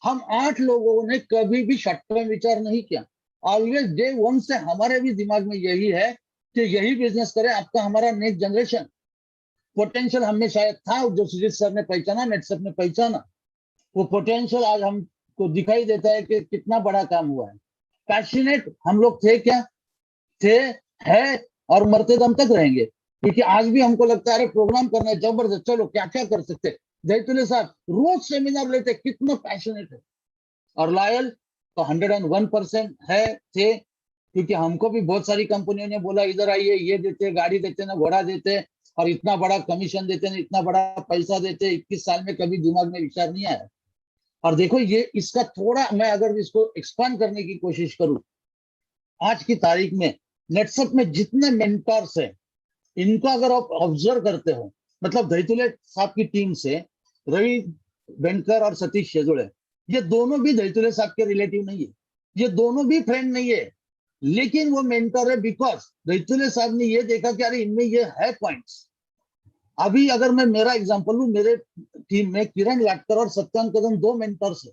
हम 8 लोगों ने कभी भी शॉर्ट टर्म विचार नहीं किया, ऑलवेज डे वन से हमारे भी दिमाग में यही है कि यही बिजनेस करे आपका हमारा नेक्स्ट जनरेशन। पोटेंशियल हमें शायद था जो सुजीत सर ने पहचाना, नेटसप ने पहचाना, वो पोटेंशियल आज हमको दिखाई देता है कि कितना बड़ा काम हुआ है। पैशनेट हम लोग थे क्या? थे, है, और मरते दम तक रहेंगे, क्योंकि आज भी हमको लगता है अरे प्रोग्राम करना है जबरदस्त, चलो क्या क्या कर सकते। दहितुले साहब रोज सेमिनार लेते, कितना पैशनेट है, और लॉयल तो 101% है, थे, क्योंकि हमको भी बहुत सारी कंपनियों ने बोला इधर आइए, ये देते, गाड़ी देते ना, घोड़ा देते, और इतना बड़ा कमीशन देते ना, इतना बड़ा पैसा देते। 21 साल में कभी दिमाग में विचार नहीं आया। और देखो ये इसका थोड़ा मैं अगर इसको एक्सपांड करने की कोशिश करूं, आज की तारीख में नेटसप में जितने मेंटर्स हैं, इनको अगर आप ऑब्जर्व करते हो, मतलब दहितुले साहब की टीम से रवि बेनकर और सतीश शेजुड़े, ये दोनों भी दहितुले साहब के रिलेटिव नहीं है, ये दोनों भी फ्रेंड नहीं है, लेकिन वो मेंटर है बिकॉज दहितुले साहब ने ये देखा कि अरे इनमें ये है पॉइंट्स। अभी अगर मैं मेरा एग्जांपल लूं, मेरे टीम में किरण लाटकर और सत्यान कदम 2 मेंटर्स है।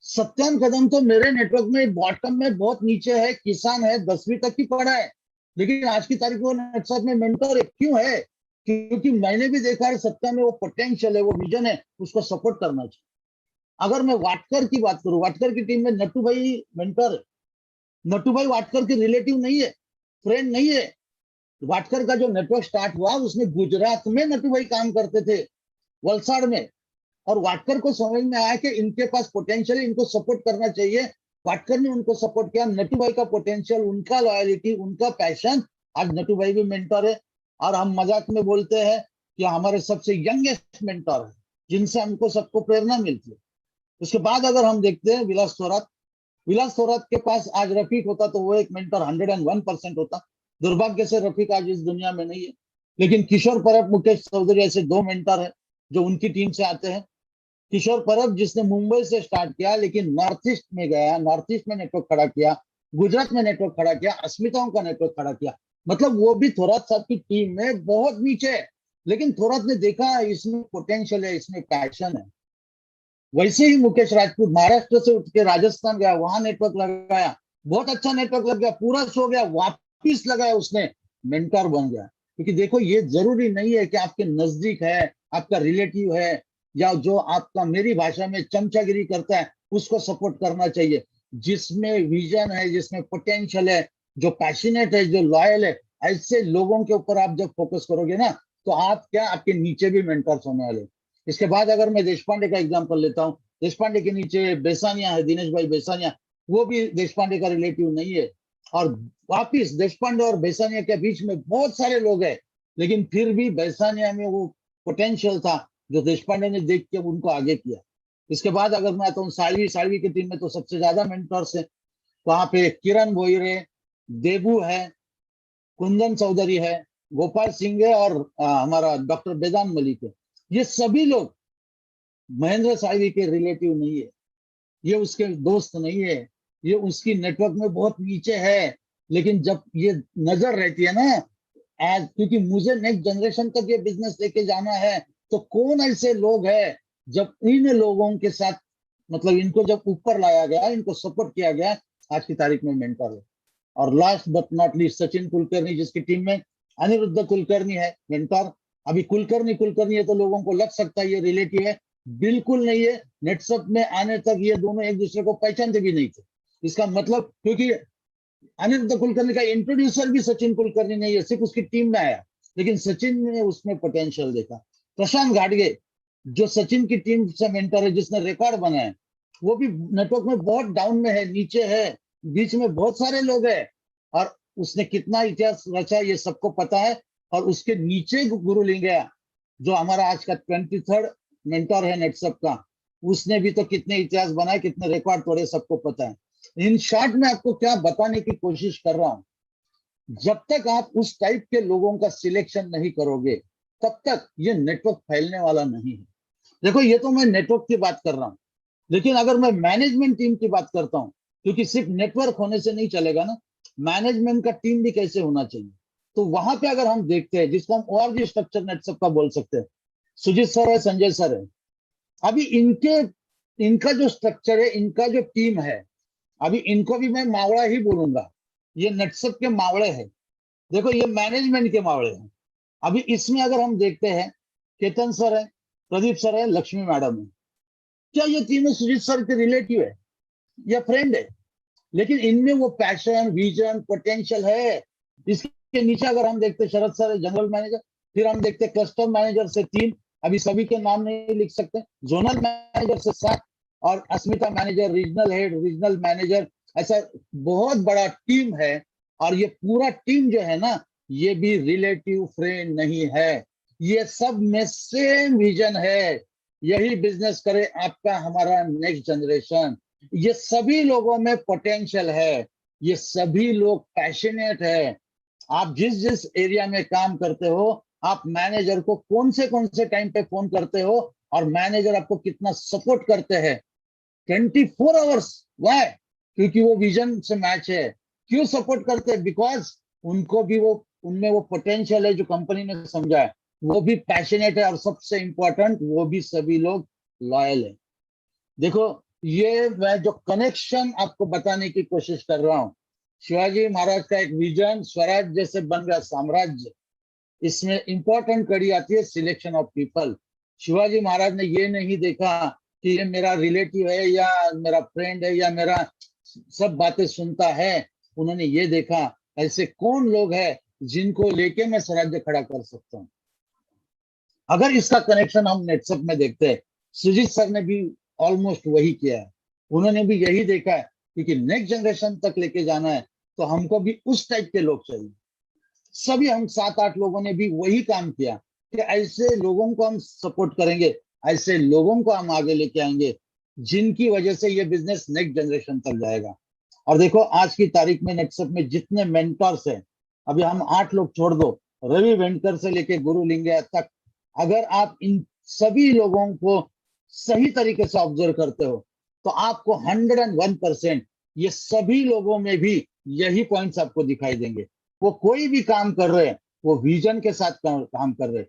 सत्यान कदम तो मेरे नेटवर्क में बॉटम में बहुत नीचे है, किसान है, 10वीं तक की पढ़ा है, लेकिन आज की तारीख में वो नेटवर्क में मेंटर है। क्यों है? क्योंकि मैंने भी देखा है सत्ता में वो पोटेंशियल है, वो विजन है, उसको सपोर्ट करना चाहिए। अगर मैं वाटकर की बात करूं, वाटकर की टीम में नट्टू भाई मेंटर है। नट्टू भाई वाटकर के रिलेटिव नहीं है, फ्रेंड नहीं है। वाटकर का जो नेटवर्क स्टार्ट हुआ उसमें गुजरात में नट्टू भाई काम करते थे, वलसाड़ में। और वाटकर को समझ में आया कि इनके पास पोटेंशियल है, इनको सपोर्ट करना चाहिए। वाटकर ने उनको सपोर्ट किया। नट्टू भाई का पोटेंशियल, उनका लॉयलिटी, उनका पैशन, आज नट्टू भाई भी मेंटर है। और हम मजाक में बोलते हैं कि हमारे सबसे यंगेस्ट मेंटर है, जिनसे हमको सबको प्रेरणा मिलती है। उसके बाद अगर हम देखते हैं विलास थोरात, विलास थोरात के पास आज रफीक होता तो वो एक मेंटर 101% होता। दुर्भाग्य से रफीक आज इस दुनिया में नहीं है। लेकिन किशोर परब, मुकेश चौधरी ऐसे दो मेंटर है जो उनकी टीम से आते हैं। किशोर परब जिसने मुंबई से स्टार्ट किया, लेकिन नॉर्थ ईस्ट में गया, नॉर्थ ईस्ट में नेटवर्क खड़ा किया, गुजरात में नेटवर्क खड़ा किया, अस्मिताओं का नेटवर्क खड़ा किया। मतलब वो भी थोरात साहब की टीम में बहुत नीचे है, लेकिन थोरात ने देखा इसमें पोटेंशियल है, इसमें पैशन है। वैसे ही मुकेश राजपूत महाराष्ट्र से उठ के राजस्थान गया, वहां नेटवर्क लगाया, बहुत अच्छा नेटवर्क लग गया, पूरा सो गया, वापिस लगाया उसने, मेंटर बन गया। क्योंकि देखो ये जरूरी नहीं है कि आपके नजदीक है, आपका रिलेटिव है, या जो आपका, मेरी भाषा में चमचागिरी करता है, उसको सपोर्ट करना चाहिए। जिसमें विजन है, जिसमें पोटेंशियल है, जो पैशनेट है, जो लॉयल है, ऐसे लोगों के ऊपर आप जब फोकस करोगे ना, तो आप क्या, आपके नीचे भी मेंटर्स होने वाले। इसके बाद अगर मैं देशपांडे का एग्जांपल लेता हूँ, देशपांडे के नीचे बेसानिया है, दिनेश भाई बेसानिया, वो भी देशपांडे का रिलेटिव नहीं है। और वापिस देशपांडे और बेसानिया के बीच में बहुत सारे लोग हैं, लेकिन फिर भी बेसानिया में वो पोटेंशियल था जो देशपांडे ने देख के उनको आगे किया। इसके बाद अगर मैं आता हूँ सालवी, सालवी की टीम में तो सबसे ज्यादा मेंटर्स है। वहां पे किरण भोईरे, देबू है, कुंदन चौधरी है, गोपाल सिंह है, और हमारा डॉक्टर बेदान मलिक है। ये सभी लोग महेंद्र साहवी के रिलेटिव नहीं है, ये उसके दोस्त नहीं है, ये उसकी नेटवर्क में बहुत नीचे है। लेकिन जब ये नजर रहती है ना, एज, क्योंकि मुझे नेक्स्ट जनरेशन तक ये बिजनेस लेके जाना है, तो कौन ऐसे लोग हैं, जब इन लोगों के साथ, मतलब इनको जब ऊपर लाया गया, इनको सपोर्ट किया गया, आज की तारीख में मेंटर है। और last but not least Sachin Kulkarni, जिसकी टीम में अनिरुद्ध कुलकर्णी है मेंटर। अभी कुलकर्णी कुलकर्णी है तो लोगों को लग सकता है ये रिलेटिव है, बिल्कुल नहीं है। नेटसप में आने तक ये दोनों एक दूसरे को पहचानते भी नहीं थे। इसका मतलब, क्योंकि अनिरुद्ध कुलकर्णी का इंट्रोड्यूसर भी सचिन कुलकर्णी नहीं है, सिर्फ उसकी टीम में आया, लेकिन सचिन ने उसमें पोटेंशियल देखा। प्रशांत घाटगे जो सचिन की टीम से मेंटर है, जिसने रिकॉर्ड बनाया, वो भी नेटवर्क में बहुत डाउन में है, नीचे है, बीच में बहुत सारे लोग हैं। और उसने कितना इतिहास रचा ये सबको पता है। और उसके नीचे गुरु लिंगया, जो हमारा आज का 23rd मेंटर है नेटसप का, उसने भी तो कितने इतिहास बनाए, कितने रिकॉर्ड तोड़े, सबको पता है। इन शॉर्ट में आपको क्या बताने की कोशिश कर रहा हूं, जब तक आप उस टाइप के लोगों का सिलेक्शन नहीं करोगे, तब तक ये नेटवर्क फैलने वाला नहीं है। देखो ये तो मैं नेटवर्क की बात कर रहा हूं, लेकिन अगर मैं मैनेजमेंट टीम की बात करता हूं, क्योंकि सिर्फ नेटवर्क होने से नहीं चलेगा ना, मैनेजमेंट का टीम भी कैसे होना चाहिए। तो वहां पे अगर हम देखते हैं, जिसको हम और स्ट्रक्चर नेटवर्क का बोल सकते हैं, सुजीत सर है, संजय सर है। अभी इनका जो स्ट्रक्चर है, इनका जो टीम है, अभी इनको भी मैं मावड़ा ही बोलूंगा, ये नेटसप के मावड़े हैं। देखो ये मैनेजमेंट के मावड़े हैं। अभी इसमें अगर हम देखते हैं, केतन सर है, प्रदीप सर है, लक्ष्मी मैडम है। क्या ये तीनों सुजीत सर के रिलेटिव है या फ्रेंड है? लेकिन इनमें वो पैशन, विजन, पोटेंशियल है। इसके नीचे अगर हम देखते, शरद सर है, जनरल मैनेजर। फिर हम देखते क्लस्टर मैनेजर से 3, अभी सभी के नाम नहीं लिख सकते, जोनल मैनेजर से 7, और Asmita manager, regional head, regional manager, ऐसा बहुत बड़ा टीम है। और ये पूरा टीम जो है ना, ये भी रिलेटिव फ्रेंड नहीं है, ये सब में सेम विजन है, यही बिजनेस करे आपका हमारा नेक्स्ट जनरेशन। ये सभी लोगों में पोटेंशियल है, ये सभी लोग पैशनेट है। आप जिस जिस एरिया में काम करते हो, आप मैनेजर को कौन से टाइम पे फोन करते हो, और मैनेजर आपको कितना सपोर्ट करते हैं 24 आवर्स। वाई? क्योंकि वो विजन से मैच है। क्यों सपोर्ट करते हैं? बिकॉज उनको भी वो, उनमें वो पोटेंशियल है जो कंपनी ने समझा है, वो भी पैशनेट है, और सबसे इंपॉर्टेंट वो भी सभी लोग लॉयल है। देखो ये मैं जो कनेक्शन आपको बताने की कोशिश कर रहा हूं, शिवाजी महाराज का एक विजन स्वराज्य से बन गया साम्राज्य। इसमें इंपॉर्टेंट कड़ी आती है selection of people. Shivaji Maharaj ने ये नहीं देखा कि ये मेरा रिलेटिव है या मेरा फ्रेंड है या मेरा सब बातें सुनता है। उन्होंने ये देखा ऐसे कौन लोग हैं जिनको लेके मैं स्वराज्य खड़ा कर सकता हूँ। अगर इसका कनेक्शन हम नेटसप में देखते हैं, सुजीत सर ने भी ऑलमोस्ट वही किया है। उन्होंने भी यही देखा है क्योंकि नेक्स्ट जनरेशन तक लेके जाना है तो हमको भी उस टाइप के लोग चाहिए। सभी हम 7-8 लोगों ने भी वही काम किया कि ऐसे लोगों को हम सपोर्ट करेंगे, ऐसे लोगों को हम आगे लेके आएंगे जिनकी वजह से ये बिजनेस नेक्स्ट जनरेशन तक जाएगा। और देखो आज की तारीख में नेटसप में जितने मेंटर्स हैं, अभी हम 8 लोग छोड़ दो, रवि वेंकर से लेके गुरु लिंगया तक, अगर आप इन सभी लोगों को सही तरीके से ऑब्जर्व करते हो तो आपको 101% ये सभी लोगों में भी यही पॉइंट्स आपको दिखाई देंगे। वो कोई भी काम कर रहे हैं वो विजन के साथ काम कर रहे हैं,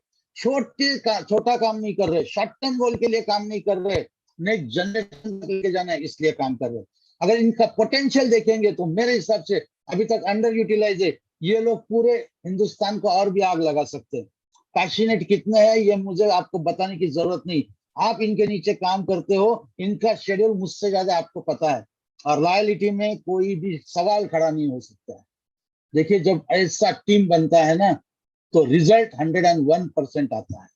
छोटा काम नहीं कर रहे, शॉर्ट टर्म गोल के लिए काम नहीं कर रहे, नेक्स्ट जनरेशन लेके जाना है इसलिए काम कर रहे हैं। अगर इनका पोटेंशियल देखेंगे तो मेरे हिसाब से अभी तक अंडर यूटिलाइज है। ये लोग पूरे हिंदुस्तान को और भी आग लगा सकते हैं। पैशनेट कितने हैं ये मुझे आपको बताने की जरूरत नहीं, आप इनके नीचे काम करते हो, इनका शेड्यूल मुझसे ज्यादा आपको पता है। और लॉयलिटी में कोई भी सवाल खड़ा नहीं हो सकता है। देखिए जब ऐसा टीम बनता है ना तो रिजल्ट 101% आता है।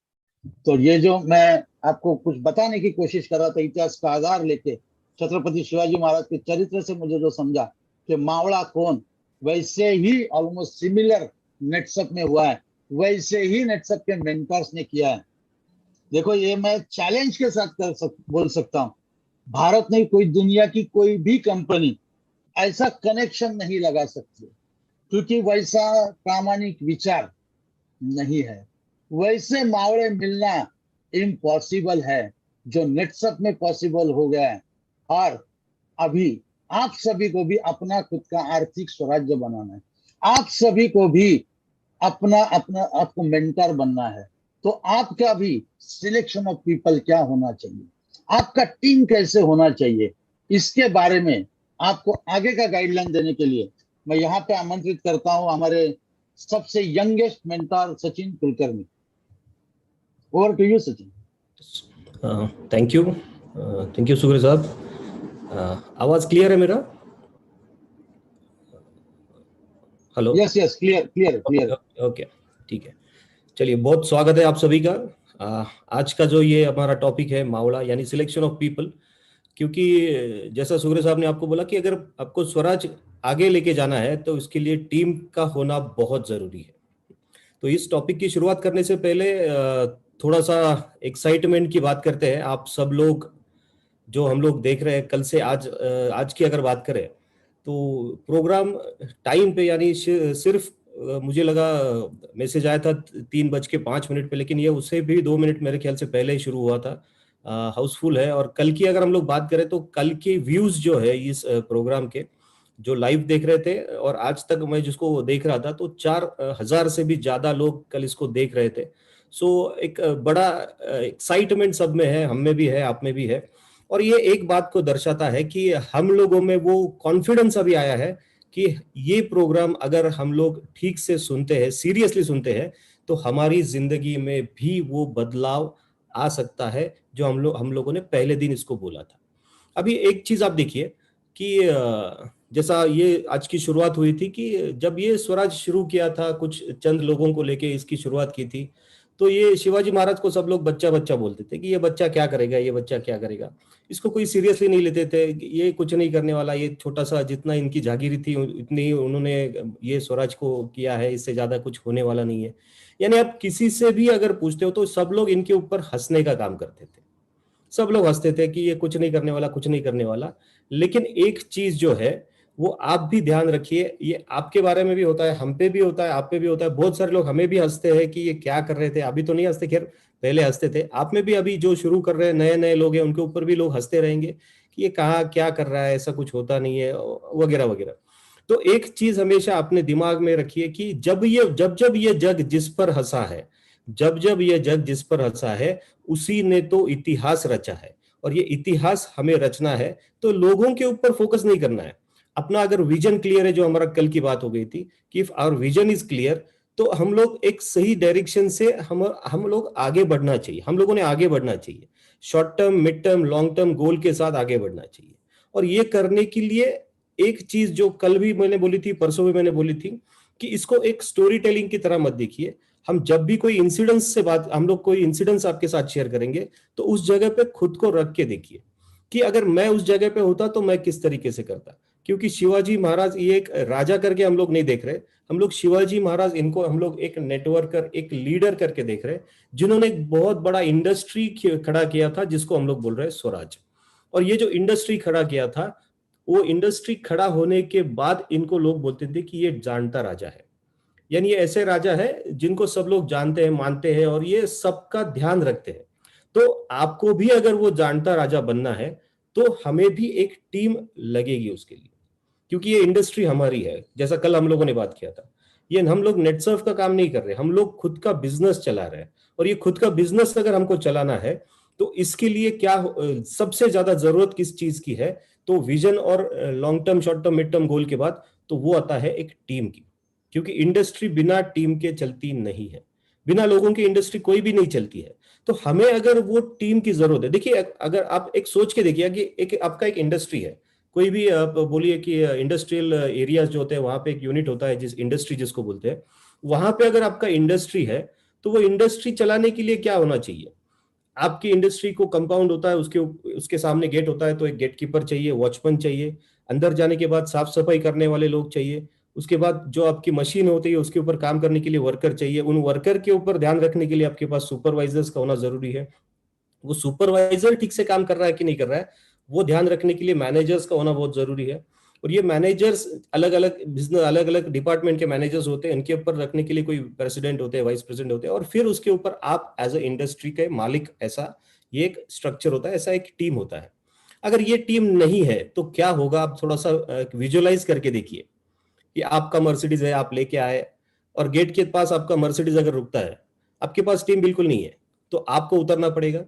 तो ये जो मैं आपको कुछ बताने की कोशिश कर रहा था इतिहास का आधार लेके, छत्रपति शिवाजी महाराज के चरित्र से मुझे जो समझा कि मावड़ा कौन, वैसे ही ऑलमोस्ट सिमिलर नेटसप में हुआ है, वैसे ही नेटसप के मेंटर्स ने किया है। देखो ये मैं चैलेंज के साथ बोल सकता हूँ, भारत नहीं कोई दुनिया की कोई भी कंपनी ऐसा कनेक्शन नहीं लगा सकती क्योंकि वैसा प्रामाणिक विचार नहीं है। वैसे मावड़े मिलना इम्पॉसिबल है जो नेटसप में पॉसिबल हो गया है। और अभी आप सभी को भी अपना खुद का आर्थिक स्वराज्य बनाना है, आप सभी को भी अपना अपना आपको मेंटर बनना है। तो आपका भी सिलेक्शन ऑफ पीपल क्या होना चाहिए, आपका टीम कैसे होना चाहिए, इसके बारे में आपको आगे का गाइडलाइन देने के लिए मैं यहाँ पे आमंत्रित करता हूँ हमारे सबसे youngest mentor Sachin Kulkarni. Over to you Sachin. Thank you Sugre साहब। आवाज क्लियर है मेरा? हेलो? Yes clear. ओके ठीक है, चलिए बहुत स्वागत है आप सभी का। आज का जो ये हमारा टॉपिक है मावड़ा यानी सिलेक्शन ऑफ पीपल, क्योंकि जैसा सुग्रे साहब ने आपको बोला कि अगर आपको स्वराज आगे लेके जाना है तो इसके लिए टीम का होना बहुत जरूरी है। तो इस टॉपिक की शुरुआत करने से पहले थोड़ा सा एक्साइटमेंट की बात करते हैं। आप सब लोग जो हम लोग देख रहे हैं कल से आज की अगर बात करें तो प्रोग्राम टाइम पे यानी सिर्फ मुझे लगा मैसेज आया था 3:05 पे, लेकिन ये उससे भी 2 मिनट मेरे ख्याल से पहले ही शुरू हुआ था। हाउसफुल है। और कल की अगर हम लोग बात करें तो कल के व्यूज जो है इस प्रोग्राम के जो लाइव देख रहे थे और आज तक मैं जिसको देख रहा था तो 4,000 से भी ज्यादा लोग कल इसको देख रहे थे। सो एक बड़ा एक्साइटमेंट सब में है, हम में भी है, आप में भी है। और ये एक बात को दर्शाता है कि हम लोगों में वो कॉन्फिडेंस अभी आया है कि ये प्रोग्राम अगर हम लोग ठीक से सुनते हैं, सीरियसली सुनते हैं, तो हमारी जिंदगी में भी वो बदलाव आ सकता है जो हम लोगों ने पहले दिन इसको बोला था। अभी एक चीज आप देखिए कि जैसा ये आज की शुरुआत हुई थी कि जब ये स्वराज शुरू किया था, कुछ चंद लोगों को लेके इसकी शुरुआत की थी, तो ये शिवाजी महाराज को सब लोग बच्चा बच्चा बोलते थे कि ये बच्चा क्या करेगा, ये बच्चा क्या करेगा। इसको कोई सीरियसली नहीं लेते थे, ये कुछ नहीं करने वाला, ये छोटा सा जितना इनकी जागीरी थी इतनी ही उन्होंने ये स्वराज को किया है, इससे ज्यादा कुछ होने वाला नहीं है। यानी आप किसी से भी अगर पूछते हो तो सब लोग इनके ऊपर हंसने का काम करते थे, सब लोग हंसते थे कि ये कुछ नहीं करने वाला, कुछ नहीं करने वाला। लेकिन एक चीज जो है वो आप भी ध्यान रखिए, ये आपके बारे में भी होता है, हम पे भी होता है, आप पे भी होता है। बहुत सारे लोग हमें भी हंसते हैं कि ये क्या कर रहे थे, अभी तो नहीं हंसते, खैर पहले हंसते थे। आप में भी अभी जो शुरू कर रहे हैं नए नए लोग हैं उनके ऊपर भी लोग हंसते रहेंगे कि ये कहाँ क्या कर रहा है, ऐसा कुछ होता नहीं है वगैरह वगैरह। तो एक चीज हमेशा अपने दिमाग में रखिए कि जब ये जग जिस पर हंसा है, जब ये जग जिस पर हंसा है उसी ने तो इतिहास रचा है। और ये इतिहास हमें रचना है तो लोगों के ऊपर फोकस नहीं करना है, अपना अगर विजन क्लियर है, जो हमारा कल की बात हो गई थी कि if our vision is clear, तो हम लोग एक सही डायरेक्शन से हम लोग आगे बढ़ना चाहिए, हम लोगों ने आगे बढ़ना चाहिए, short term, mid term, long term goal के साथ आगे बढ़ना चाहिए। और ये करने के लिए एक चीज जो कल भी मैंने बोली थी, परसों भी मैंने बोली थी, कि इसको एक स्टोरी टेलिंग की तरह मत देखिए। हम जब भी कोई इंसिडेंस से बात, हम लोग कोई इंसिडेंस आपके साथ शेयर करेंगे, तो उस जगह पे खुद को रख के देखिए कि अगर मैं उस जगह पे होता तो मैं किस तरीके से करता। क्योंकि शिवाजी महाराज, ये एक राजा करके हम लोग नहीं देख रहे, हम लोग शिवाजी महाराज, इनको हम लोग एक नेटवर्कर, एक लीडर करके देख रहे, जिन्होंने एक बहुत बड़ा इंडस्ट्री खड़ा किया था, जिसको हम लोग बोल रहे हैं स्वराज। और ये जो इंडस्ट्री खड़ा किया था, वो इंडस्ट्री खड़ा होने के बाद इनको लोग बोलते थे कि ये जानता राजा है, यानी ये ऐसे राजा है जिनको सब लोग जानते हैं, मानते हैं, और ये सबका ध्यान रखते हैं। तो आपको भी अगर वो जानता राजा बनना है, तो हमें भी एक टीम लगेगी उसके लिए, क्योंकि ये इंडस्ट्री हमारी है। जैसा कल हम लोगों ने बात किया था, ये हम लोग नेटसर्फ का काम नहीं कर रहे, हम लोग खुद का बिजनेस चला रहे हैं। और ये खुद का बिजनेस अगर हमको चलाना है, तो इसके लिए क्या सबसे ज्यादा जरूरत किस चीज की है, तो विजन और long term, short term, mid term goal के बाद तो वो आता है एक टीम की। क्योंकि इंडस्ट्री बिना टीम के चलती नहीं है, बिना लोगों की इंडस्ट्री कोई भी नहीं चलती है। तो हमें अगर वो टीम की जरूरत है, देखिए अगर आप एक सोच के देखिए कि एक आपका एक इंडस्ट्री है, कोई भी आप बोलिए कि इंडस्ट्रियल एरियाज जो होते हैं, वहां पे एक यूनिट होता है जिस इंडस्ट्री जिसको बोलते हैं, वहां पे अगर आपका इंडस्ट्री है, तो वो इंडस्ट्री चलाने के लिए क्या होना चाहिए? आपकी इंडस्ट्री को कंपाउंड होता है, उसके सामने गेट होता है, तो एक गेट कीपर चाहिए, वॉचमैन चाहिए, अंदर जाने के बाद साफ सफाई करने वाले लोग चाहिए, उसके बाद जो आपकी मशीन होती है उसके ऊपर काम करने के लिए वर्कर चाहिए, उन वर्कर के ऊपर ध्यान रखने के लिए आपके पास सुपरवाइजर्स का होना जरूरी है, वो सुपरवाइजर ठीक से काम कर रहा है कि नहीं कर रहा है वो ध्यान रखने के लिए मैनेजर्स का होना बहुत जरूरी है। और ये मैनेजर्स अलग अलग बिजनेस, अलग अलग डिपार्टमेंट के मैनेजर्स होते हैं, इनके ऊपर रखने के लिए कोई प्रेसिडेंट होते हैं, वाइस प्रेसिडेंट होते हैं, और फिर उसके ऊपर आप एज ए इंडस्ट्री के मालिक, ऐसा ये एक स्ट्रक्चर होता है, ऐसा एक टीम होता है। अगर ये टीम नहीं है तो क्या होगा, आप थोड़ा सा विजुअलाइज करके देखिए कि आपका मर्सिडीज है, आप लेके आए, और गेट के पास आपका मर्सिडीज अगर रुकता है, आपके पास टीम बिल्कुल नहीं है, तो आपको उतरना पड़ेगा,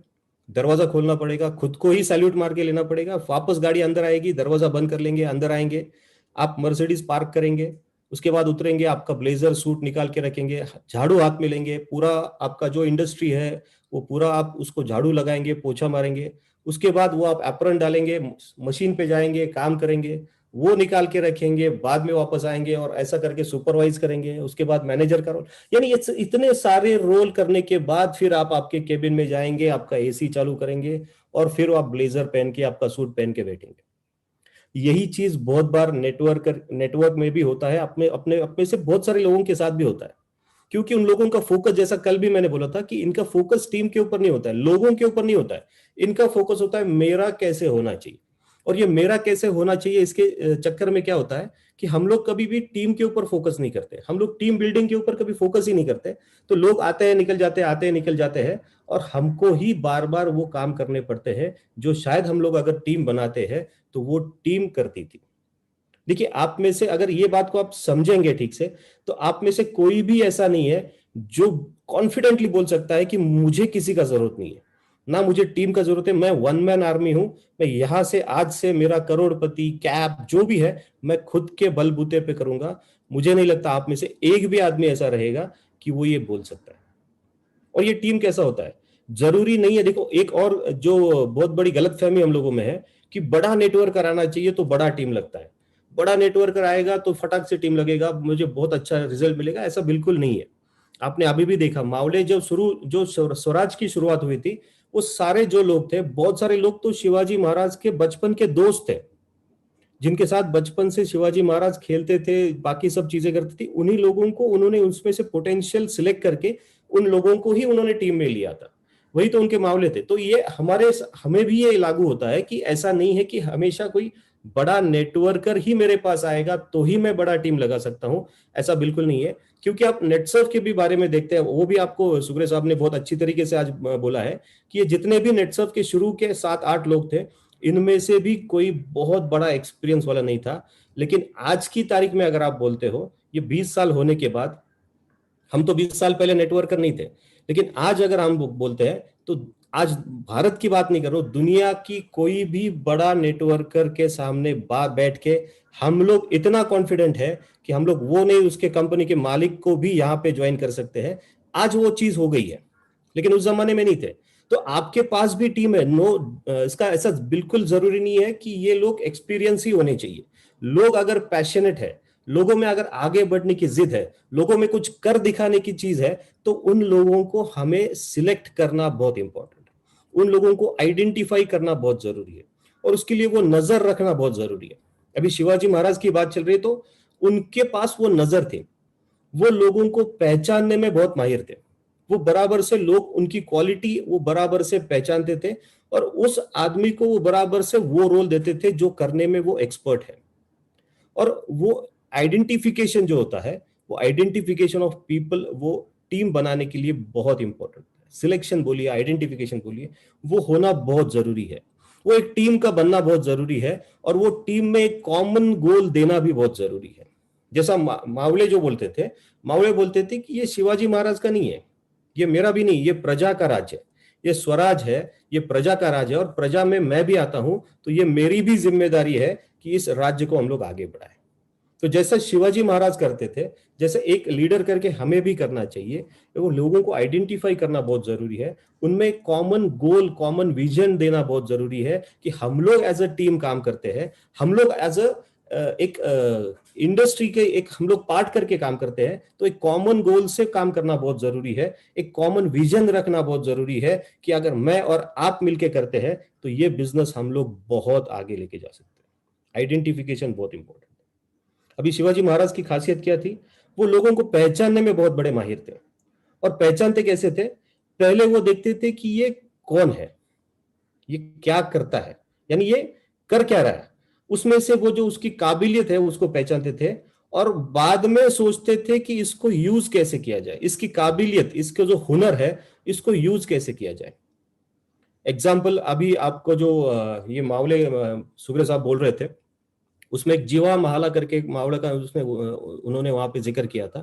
दरवाजा खोलना पड़ेगा, खुद को ही सैल्यूट मार के लेना पड़ेगा, वापस गाड़ी अंदर आएगी, दरवाजा बंद कर लेंगे, अंदर आएंगे, आप मर्सिडीज पार्क करेंगे, उसके बाद उतरेंगे, आपका ब्लेजर सूट निकाल के रखेंगे, झाड़ू हाथ में लेंगे, पूरा आपका जो इंडस्ट्री है वो पूरा आप उसको झाड़ू लगाएंगे, पोछा मारेंगे, उसके बाद वो आप एप्रन डालेंगे, मशीन पे जाएंगे, काम करेंगे, वो निकाल के रखेंगे, बाद में वापस आएंगे और ऐसा करके सुपरवाइज करेंगे, उसके बाद मैनेजर का रोल, यानी इतने सारे रोल करने के बाद फिर आप आपके केबिन में जाएंगे, आपका एसी चालू करेंगे, और फिर आप ब्लेजर पहन के, आपका सूट पहन के बैठेंगे। यही चीज बहुत बार नेटवर्क में भी होता है, अपने अपने अपने से बहुत सारे लोगों के साथ भी होता है। क्योंकि उन लोगों का फोकस, जैसा कल भी मैंने बोला था, कि इनका फोकस टीम के ऊपर नहीं होता है, लोगों के ऊपर नहीं होता है, इनका फोकस होता है मेरा कैसे होना चाहिए। और ये मेरा कैसे होना चाहिए, इसके चक्कर में क्या होता है कि हम लोग कभी भी टीम के ऊपर फोकस नहीं करते, हम लोग टीम बिल्डिंग के ऊपर कभी फोकस ही नहीं करते। तो लोग आते हैं निकल जाते हैं, आते हैं निकल जाते हैं, और हमको ही बार बार वो काम करने पड़ते हैं जो शायद हम लोग अगर टीम बनाते हैं तो वो टीम करती थी। देखिए, आप में से अगर ये बात को आप समझेंगे ठीक से, तो आप में से कोई भी ऐसा नहीं है जो कॉन्फिडेंटली बोल सकता है कि मुझे किसी का जरूरत नहीं है, ना मुझे टीम का जरूरत है, मैं वन मैन आर्मी हूं, मैं यहां से आज से मेरा करोड़पति कैप जो भी है मैं खुद के बलबूते पे करूंगा। मुझे नहीं लगता आप में से एक भी आदमी ऐसा रहेगा कि वो ये बोल सकता है। और ये टीम कैसा होता है, जरूरी नहीं है। देखो, एक और जो बहुत बड़ी गलतफहमी हम लोगों में है कि बड़ा नेटवर्क कराना चाहिए तो बड़ा टीम लगता है, बड़ा नेटवर्क आएगा तो फटाक से टीम लगेगा, मुझे बहुत अच्छा रिजल्ट मिलेगा, ऐसा बिल्कुल नहीं है। आपने अभी भी देखा, मावले जो स्वराज की शुरुआत हुई थी, वो सारे जो लोग थे, बहुत सारे लोग तो शिवाजी महाराज के बचपन के दोस्त थे, जिनके साथ बचपन से शिवाजी महाराज खेलते थे, बाकी सब चीजें करती थी, उन्हीं लोगों को उन्होंने उसमें से पोटेंशियल सिलेक्ट करके उन लोगों को ही उन्होंने टीम में लिया था, वही तो उनके मामले थे। तो ये हमें भी ये लागू होता है कि ऐसा नहीं है कि हमेशा कोई बड़ा नेटवर्कर ही मेरे पास आएगा तो ही मैं बड़ा टीम लगा सकता हूं, ऐसा बिल्कुल नहीं है। क्योंकि आप नेटसर्फ के भी बारे में देखते हैं, वो भी आपको सुग्रे साहब ने बहुत अच्छी तरीके से आज बोला है कि ये जितने भी नेटसर्फ के शुरू के 7-8 लोग थे, इनमें से भी कोई बहुत बड़ा एक्सपीरियंस वाला नहीं था। लेकिन आज की तारीख में अगर आप बोलते हो, ये 20 साल होने के बाद, हम तो 20 साल पहले नेटवर्कर नहीं थे, लेकिन आज अगर हम बोलते हैं तो आज भारत की बात नहीं कर रहा हूं, दुनिया की कोई भी बड़ा नेटवर्कर के सामने बैठ के हम लोग इतना कॉन्फिडेंट है कि हम लोग वो नहीं, उसके कंपनी के मालिक को भी यहाँ पे ज्वाइन कर सकते हैं। आज वो चीज हो गई है, लेकिन उस जमाने में नहीं थे। तो आपके पास भी टीम है, इसका ऐसा बिल्कुल जरूरी नहीं है कि ये लोग एक्सपीरियंस ही होने चाहिए। लोग अगर पैशनेट है, लोगों में अगर आगे बढ़ने की जिद है, लोगों में कुछ कर दिखाने की चीज है, तो उन लोगों को हमें सिलेक्ट करना बहुत इंपॉर्टेंट है। उन लोगों को आइडेंटिफाई करना बहुत जरूरी है, और उसके लिए वो नजर रखना बहुत जरूरी है। अभी शिवाजी महाराज की बात चल रही है, तो उनके पास वो नजर थे, वो लोगों को पहचानने में बहुत माहिर थे। वो बराबर से लोग उनकी क्वालिटी वो बराबर से पहचानते थे, और उस आदमी को वो बराबर से वो रोल देते थे जो करने में वो एक्सपर्ट है। और वो आइडेंटिफिकेशन जो होता है, वो आइडेंटिफिकेशन ऑफ पीपल, वो टीम बनाने के लिए बहुत इंपॉर्टेंट है। सिलेक्शन बोलिए, आइडेंटिफिकेशन बोलिए, वो होना बहुत जरूरी है। वो एक टीम का बनना बहुत जरूरी है, और वो टीम में एक कॉमन गोल देना भी बहुत जरूरी है। जैसा मावले जो बोलते थे, मावले बोलते थे कि ये शिवाजी महाराज का नहीं है, ये मेरा भी नहीं, ये प्रजा का राज है, ये स्वराज है, ये प्रजा का राज है, और प्रजा में मैं भी आता हूं, तो ये मेरी भी जिम्मेदारी है कि इस राज्य को हम लोग आगे बढ़ाएं। तो जैसा शिवाजी महाराज करते थे, जैसे एक लीडर करके हमें भी करना चाहिए। वो लोगों को आइडेंटिफाई करना बहुत जरूरी है, उनमें कॉमन गोल, कॉमन विजन देना बहुत जरूरी है कि हम लोग एज अ टीम काम करते हैं, हम लोग एज अ एक इंडस्ट्री के एक हम लोग पार्ट करके काम करते हैं। तो एक कॉमन गोल से काम करना बहुत जरूरी है, एक कॉमन विजन रखना बहुत जरूरी है कि अगर मैं और आप मिलके करते हैं तो ये बिजनेस हम लोग बहुत आगे लेके जा सकते हैं। आइडेंटिफिकेशन बहुत इंपॉर्टेंट है। अभी शिवाजी महाराज की खासियत क्या थी, वो लोगों को पहचानने में बहुत बड़े माहिर थे। और पहचानते कैसे थे, पहले वो देखते थे कि ये कौन है, ये क्या करता है, यानी ये कर क्या रहा है, उसमें से वो जो उसकी काबिलियत है उसको पहचानते थे, और बाद में सोचते थे कि इसको यूज कैसे किया जाए, इसकी काबिलियत, इसका जो हुनर है, इसको यूज कैसे किया जाए। एग्जाम्पल अभी आपको जो ये मावले सुग्रे साहब बोल रहे थे, उसमें एक जीवा महाला करके एक मावड़ा का उसमें उन्होंने वहां पे जिक्र किया था।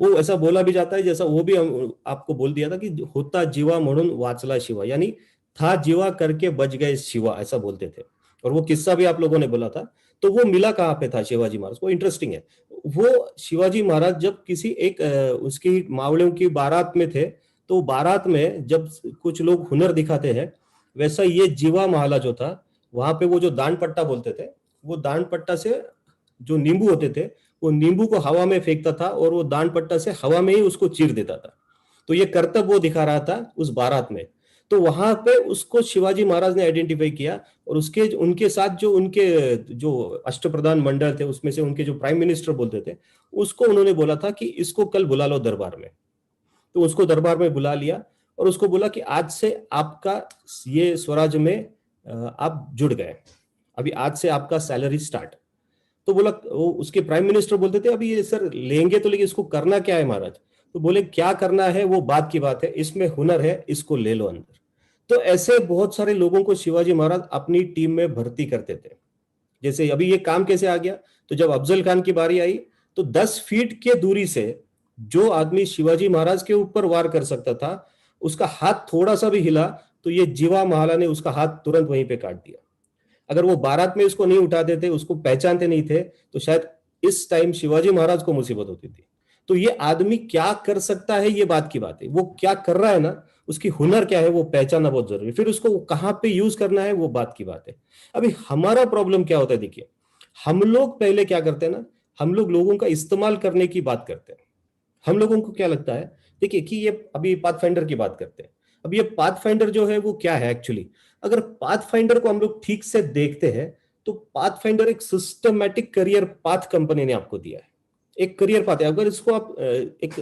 वो ऐसा बोला भी जाता है, जैसा वो भी आपको बोल दिया था कि होता जीवा म्हणून वाचला शिवा, यानी था जीवा करके बच गए शिवा, ऐसा बोलते थे। और वो किस्सा भी आप लोगों ने बोला था। तो वो मिला कहाँ पे था शिवाजी महाराज को, इंटरेस्टिंग है। वो शिवाजी महाराज जब किसी एक उसकी मावड़ियों की बारात में थे, तो बारात में जब कुछ लोग हुनर दिखाते हैं, वैसा ये जीवा महाला जो था, वहां पे वो जो दान पट्टा बोलते थे, वो दान पट्टा से जो नींबू होते थे, वो नींबू को हवा में फेंकता था, और वो दान पट्टा से हवा में ही उसको चीर देता था। तो ये कर्तव्य वो दिखा रहा था उस बारात में। तो वहां पे उसको शिवाजी महाराज ने आइडेंटिफाई किया, और उसके उनके साथ जो उनके जो अष्टप्रधान मंडल थे, उसमें से उनके जो प्राइम मिनिस्टर बोलते थे, उसको उन्होंने बोला था कि इसको कल बुला लो दरबार में। तो उसको दरबार में बुला लिया, और उसको बोला कि आज से आपका ये स्वराज में आप जुड़ गए, अभी आज से आपका सैलरी स्टार्ट। तो बोला, वो उसके प्राइम मिनिस्टर बोलते थे अभी ये सर लेंगे तो, लेकिन इसको करना क्या है महाराज। तो बोले क्या करना है वो बात की बात है, इसमें हुनर है, इसको ले लो अंदर। तो ऐसे बहुत सारे लोगों को शिवाजी महाराज अपनी टीम में भर्ती करते थे। जैसे अभी ये काम कैसे आ गया, तो जब अफजल खान की बारी आई, तो 10 फीट के दूरी से जो आदमी शिवाजी महाराज के ऊपर वार कर सकता था, उसका हाथ थोड़ा सा भी हिला तो ये जीवा महाला ने उसका हाथ तुरंत वहीं पे काट दिया। अगर वो बारात में उसको नहीं उठाते थे, उसको पहचानते नहीं थे, तो शायद इस टाइम शिवाजी महाराज को मुसीबत होती थी। तो ये आदमी क्या कर सकता है, ये बात की बात है। वो क्या कर रहा है ना, उसकी हुनर क्या है, वो पहचानना बहुत जरूरी है। फिर उसको कहां पे यूज करना है, वो बात की बात है। अभी हमारा प्रॉब्लम क्या होता है, देखिए, हम लोग पहले क्या करते हैं ना, हम लोग लोगों का इस्तेमाल करने की बात करते हैं। हम लोगों को क्या लगता है, देखिए कि ये अभी पाथफाइंडर की बात करते हैं। अब ये पाथफाइंडर जो है वो क्या है एक्चुअली, अगर पाथफाइंडर को हम लोग ठीक से देखते हैं, तो पाथफाइंडर एक सिस्टमैटिक करियर पाथ कंपनी ने आपको दिया है, एक करियर पाथ है। अगर इसको आप एक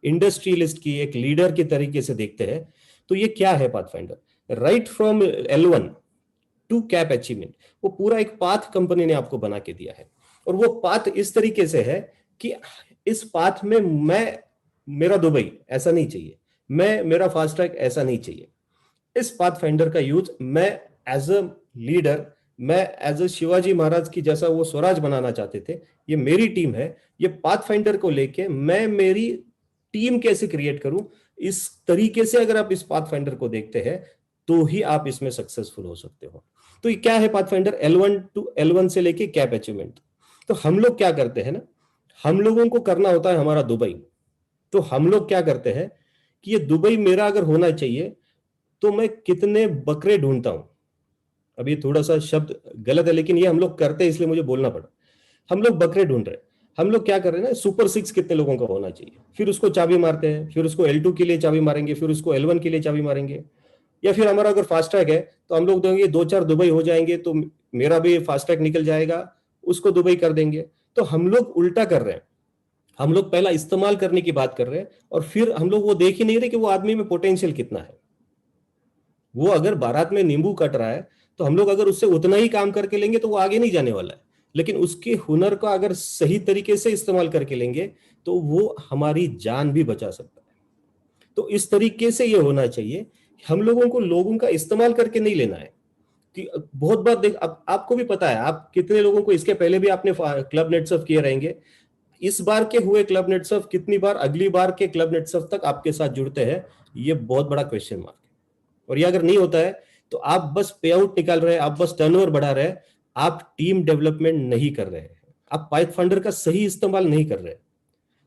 इंडस्ट्रियलिस्ट की, एक लीडर के तरीके से देखते हैं, तो ये क्या है pathfinder, right from L1 to cap achievement, वो पूरा एक पाथ कंपनी ने आपको बना के दिया है। और वो पाथ इस तरीके से है कि इस पाथ में मेरा दुबई ऐसा नहीं चाहिए, मेरा फास्ट ट्रैक ऐसा नहीं चाहिए। इस पाथ फाइंडर का यूज मैं एज अ लीडर, मैं एज अ शिवाजी महाराज की जैसा वो स्वराज बनाना चाहते थे, ये मेरी टीम है, ये पाथ फाइंडर को लेके मैं मेरी टीम कैसे क्रिएट करूं, इस तरीके से अगर आप इस पाथफाइंडर को देखते हैं तो ही आप इसमें सक्सेसफुल हो सकते हो। तो ये क्या है पाथफाइंडर? L1 टू L1 से लेके कैप अचीवमेंट। तो हम लोग क्या करते हैं ना, हम लोगों को करना होता है हमारा दुबई। तो हम लोग क्या करते हैं कि ये दुबई मेरा अगर होना चाहिए तो मैं कितने बकरे ढूंढता हूं। अब ये थोड़ा सा शब्द गलत है लेकिन ये हम लोग करते हैं इसलिए मुझे बोलना पड़ा। हम लोग बकरे ढूंढ रहे हैं। हम लोग क्या कर रहे हैं ना, सुपर 6 कितने लोगों का होना चाहिए, फिर उसको चाबी मारते हैं, फिर उसको L2 के लिए चाबी मारेंगे, फिर उसको L1 के लिए चाबी मारेंगे। या फिर हमारा अगर फास्ट ट्रैक है तो हम लोग देंगे 2-4 दुबई हो जाएंगे तो मेरा भी फास्ट ट्रैक निकल जाएगा, उसको दुबई कर देंगे। तो हम लोग उल्टा कर रहे हैं। हम लोग पहला इस्तेमाल करने की बात कर रहे हैं और फिर हम लोग वो देख ही नहीं रहे कि वो आदमी में पोटेंशियल कितना है। वो अगर बारात में नींबू कट रहा है तो हम लोग अगर उससे उतना ही काम करके लेंगे तो वो आगे नहीं जाने वाला है, लेकिन उसके हुनर का अगर सही तरीके से इस्तेमाल करके लेंगे तो वो हमारी जान भी बचा सकता है। तो इस तरीके से ये होना चाहिए, हम लोगों को लोगों का इस्तेमाल करके नहीं लेना है। कि बहुत बार देख, आपको भी पता है, आप कितने लोगों को इसके पहले भी आपने क्लब नेट सर्फ किए रहेंगे, इस बार के हुए क्लब नेट सर्फ कितनी बार अगली बार के क्लब नेट सर्फ तक आपके साथ जुड़ते हैं, ये बहुत बड़ा क्वेश्चन मार्क है। और ये अगर नहीं होता है तो आप बस पे आउट निकाल रहे हैं, आप बस टर्नओवर बढ़ा रहे हैं, आप टीम डेवलपमेंट नहीं कर रहे हैं, आप पाथफाइंडर का सही इस्तेमाल नहीं कर रहे।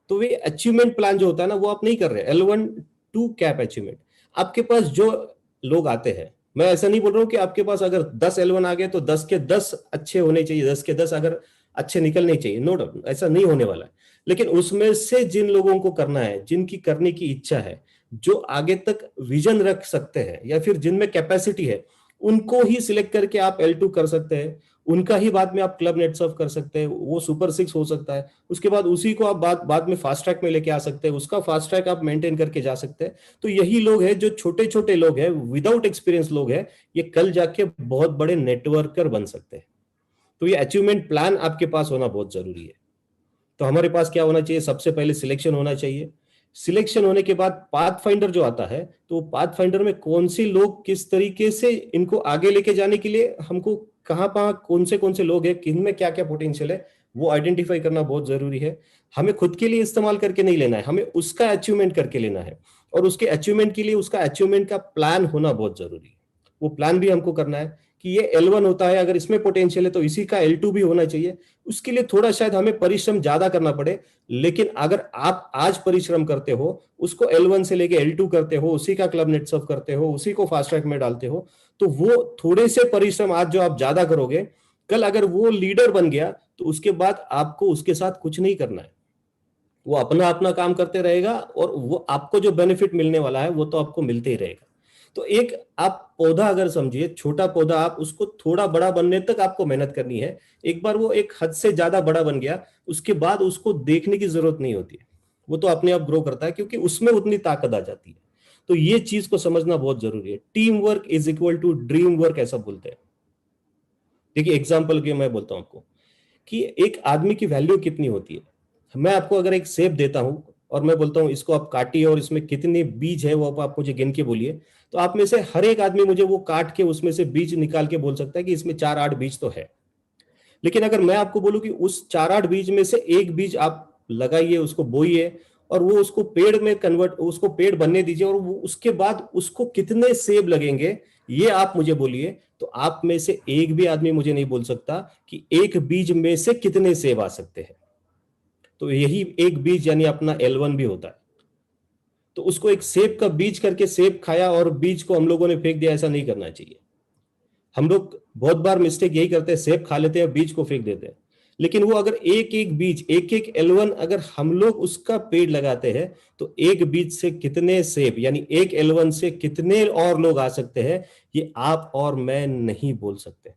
तो वे अचीवमेंट प्लान जो होता है ना वो आप नहीं कर रहे। L1 टू कैप अचीवमेंट, आपके पास जो लोग आते हैं, मैं ऐसा नहीं बोल रहा हूं कि आपके पास अगर 10 L1 आ गए तो 10 के 10 अच्छे होने चाहिए, 10 के 10 अगर अच्छे निकलने चाहिए, नो डाउट ऐसा नहीं होने वाला है। लेकिन उसमें से जिन लोगों को करना है, जिनकी करने की इच्छा है, जो आगे तक विजन रख सकते हैं या फिर जिनमें कैपेसिटी है, उनको ही सिलेक्ट करके आप L2 कर सकते हैं। उनका ही बाद में आप क्लब नेट सर्व कर सकते हैं, वो सुपर 6 हो सकता है। उसके बाद उसी को आप बाद में फास्ट ट्रैक में लेके आ सकते हैं, उसका फास्ट ट्रैक आप मेंटेन करके जा सकते हैं। तो यही लोग हैं जो छोटे छोटे लोग हैं, विदाउट एक्सपीरियंस लोग हैं, ये कल जाके बहुत बड़े नेटवर्कर बन सकते हैं। तो ये अचीवमेंट प्लान आपके पास होना बहुत जरूरी है। तो हमारे पास क्या होना चाहिए? सबसे पहले सिलेक्शन होना चाहिए। सिलेक्शन होने के बाद पाथफाइंडर जो आता है, तो पाथफाइंडर में कौन से लोग किस तरीके से इनको आगे लेके जाने के लिए हमको कहां कौन से लोग हैं, किन में क्या क्या पोटेंशियल है, वो आइडेंटिफाई करना बहुत जरूरी है। हमें खुद के लिए इस्तेमाल करके नहीं लेना है, हमें उसका अचीवमेंट करके लेना है। और उसके अचीवमेंट के लिए उसका अचीवमेंट का प्लान होना बहुत जरूरी है। वो प्लान भी हमको करना है कि ये L1 होता है, अगर इसमें पोटेंशियल है तो इसी का L2 भी होना चाहिए। उसके लिए थोड़ा शायद हमें परिश्रम ज्यादा करना पड़े, लेकिन अगर आप आज परिश्रम करते हो, उसको L1 से लेके L2 करते हो, उसी का क्लब नेट सर्व करते हो, उसी को फास्ट ट्रैक में डालते हो, तो वो थोड़े से परिश्रम आज जो आप ज्यादा करोगे, कल अगर वो लीडर बन गया तो उसके बाद आपको उसके साथ कुछ नहीं करना है। वो अपना अपना काम करते रहेगा और वो आपको जो बेनिफिट मिलने वाला है वो तो आपको मिलते ही रहेगा। तो एक आप पौधा अगर समझिए, छोटा पौधा, आप उसको थोड़ा बड़ा बनने तक आपको मेहनत करनी है। एक बार वो एक हद से ज्यादा बड़ा बन गया, उसके बाद उसको देखने की जरूरत नहीं होती है, वो तो अपने आप ग्रो करता है क्योंकि उसमें उतनी ताकत आ जाती है। तो ये चीज को समझना बहुत जरूरी है। Team work is equal to dream work, ऐसा बोलते हैं। देखिए एग्जाम्पल के मैं बोलता हूं आपको कि एक आदमी की वैल्यू कितनी होती है। मैं आपको अगर एक सेब देता हूं और मैं बोलता हूं इसको आप काटिए और इसमें कितने बीज है वो आप मुझे गिन के बोलिए, तो आप में से हर एक आदमी मुझे वो काट के उसमें से बीज निकाल के बोल सकता है कि इसमें 4-8 बीज तो है। लेकिन अगर मैं आपको बोलूं कि उस 4-8 बीज में से एक बीज आप लगाइए, उसको बोइए और वो उसको पेड़ में कन्वर्ट, उसको पेड़ बनने दीजिए और वो उसके बाद उसको कितने सेब लगेंगे ये आप मुझे बोलिए, तो आप में से एक भी आदमी मुझे नहीं बोल सकता कि एक बीज में से कितने सेब आ सकते हैं। तो यही एक बीज यानी अपना L1 भी होता है। तो उसको एक सेब का बीज करके सेब खाया और बीज को हम लोगों ने फेंक दिया, ऐसा नहीं करना चाहिए। हम लोग बहुत बार मिस्टेक यही करते हैं, सेब खा लेते हैं, बीज को फेंक देते हैं। लेकिन वो अगर एक एक बीज, एक एक L1 अगर हम लोग उसका पेड़ लगाते हैं तो एक बीज से कितने सेब यानी एक L1 से कितने और लोग आ सकते हैं, ये आप और मैं नहीं बोल सकते।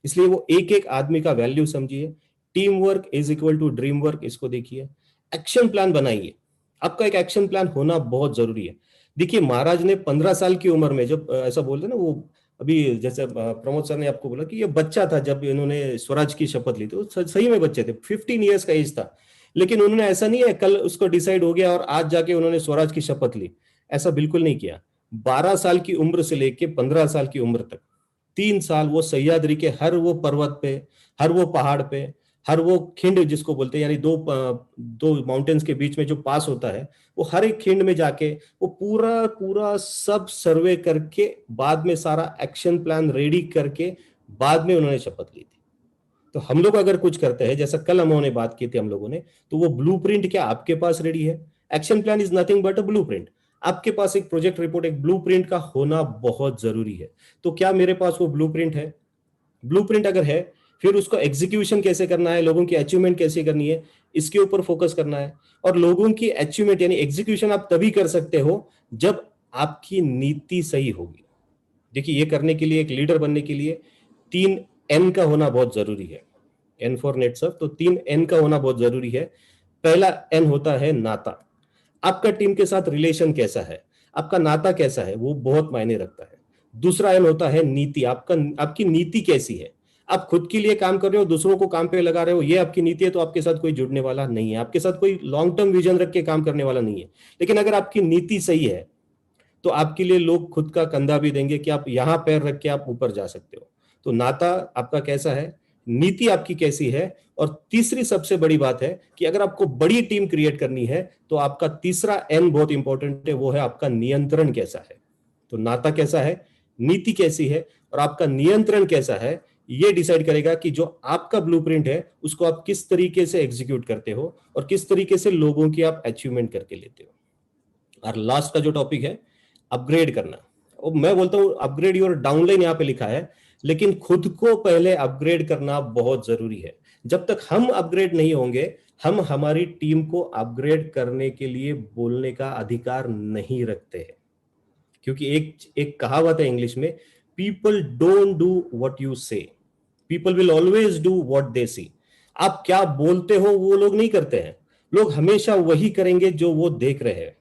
इसलिए वो एक एक आदमी का वैल्यू समझिए। Team work is equal to dream work, इसको देखिए। एक्शन प्लान बनाइए, आपका एक एक्शन प्लान होना बहुत जरूरी है। देखिए महाराज ने 15 साल की उम्र में, जब ऐसा बोलते ना, वो अभी जैसे प्रमोद सर ने आपको बोला कि ये बच्चा था जब इन्होंने स्वराज की शपथ ली, तो सही में बच्चे थे, 15 ईयर्स का एज था। लेकिन उन्होंने ऐसा नहीं है कल उसको डिसाइड हो गया और आज जाके उन्होंने स्वराज की शपथ ली, ऐसा बिल्कुल नहीं किया। 12 साल की उम्र से लेके 15 साल की उम्र तक 3 साल वो सह्याद्री के हर वो पर्वत पे, हर वो पहाड़ पे, हर वो खिंड जिसको बोलते हैं, यानी दो माउंटेन्स के बीच में जो पास होता है, वो हर एक खिंड में जाके वो पूरा पूरा सब सर्वे करके बाद में सारा एक्शन प्लान रेडी करके बाद में उन्होंने शपथ ली थी। तो हम लोग अगर कुछ करते हैं, जैसा कल हमने बात की थी हम लोगों ने, तो वो ब्लूप्रिंट क्या आपके पास रेडी है? Action plan is nothing but a blueprint. आपके पास एक प्रोजेक्ट रिपोर्ट, एक ब्लूप्रिंट का होना बहुत जरूरी है। तो क्या मेरे पास वो ब्लूप्रिंट है? ब्लूप्रिंट अगर है, फिर उसको एग्जीक्यूशन कैसे करना है, लोगों की अचीवमेंट कैसे करनी है, इसके ऊपर फोकस करना है। और लोगों की अचीवमेंट यानी एग्जीक्यूशन आप तभी कर सकते हो जब आपकी नीति सही होगी। देखिए, ये करने के लिए, एक लीडर बनने के लिए 3 N का होना बहुत जरूरी है। N फॉर नेटसर्फ, तो 3 N का होना बहुत जरूरी है। पहला N होता है नाता। आपका टीम के साथ रिलेशन कैसा है, आपका नाता कैसा है, वो बहुत मायने रखता है। दूसरा N होता है नीति। आपकी नीति कैसी है? आप खुद के लिए काम कर रहे हो, दूसरों को काम पे लगा रहे हो, ये आपकी नीति है, तो आपके साथ कोई जुड़ने वाला नहीं है, आपके साथ कोई लॉन्ग टर्म विजन रख के काम करने वाला नहीं है। लेकिन अगर आपकी नीति सही है तो आपके लिए लोग खुद का कंधा भी देंगे कि आप यहां पैर रख के आप ऊपर जा सकते हो। तो नाता आपका कैसा है, नीति आपकी कैसी है, और तीसरी सबसे बड़ी बात है कि अगर आपको बड़ी टीम क्रिएट करनी है तो आपका तीसरा N बहुत इंपॉर्टेंट है, वो है आपका नियंत्रण कैसा है। तो नाता कैसा है, नीति कैसी है, और आपका नियंत्रण कैसा है, ये डिसाइड करेगा कि जो आपका ब्लूप्रिंट है उसको आप किस तरीके से एग्जीक्यूट करते हो और किस तरीके से लोगों की आप अचीवमेंट करके लेते हो। और लास्ट का जो टॉपिक है, अपग्रेड करना। और मैं बोलता हूं अपग्रेड योर डाउनलाइन यहां पे लिखा है, लेकिन खुद को पहले अपग्रेड करना बहुत जरूरी है। जब तक हम अपग्रेड नहीं होंगे, हम हमारी टीम को अपग्रेड करने के लिए बोलने का अधिकार नहीं रखते हैं। क्योंकि एक कहावत है इंग्लिश में, people don't do what you say, people will always do what they see. आप क्या बोलते हो वो लोग नहीं करते हैं, लोग हमेशा वही करेंगे जो वो देख रहे हैं।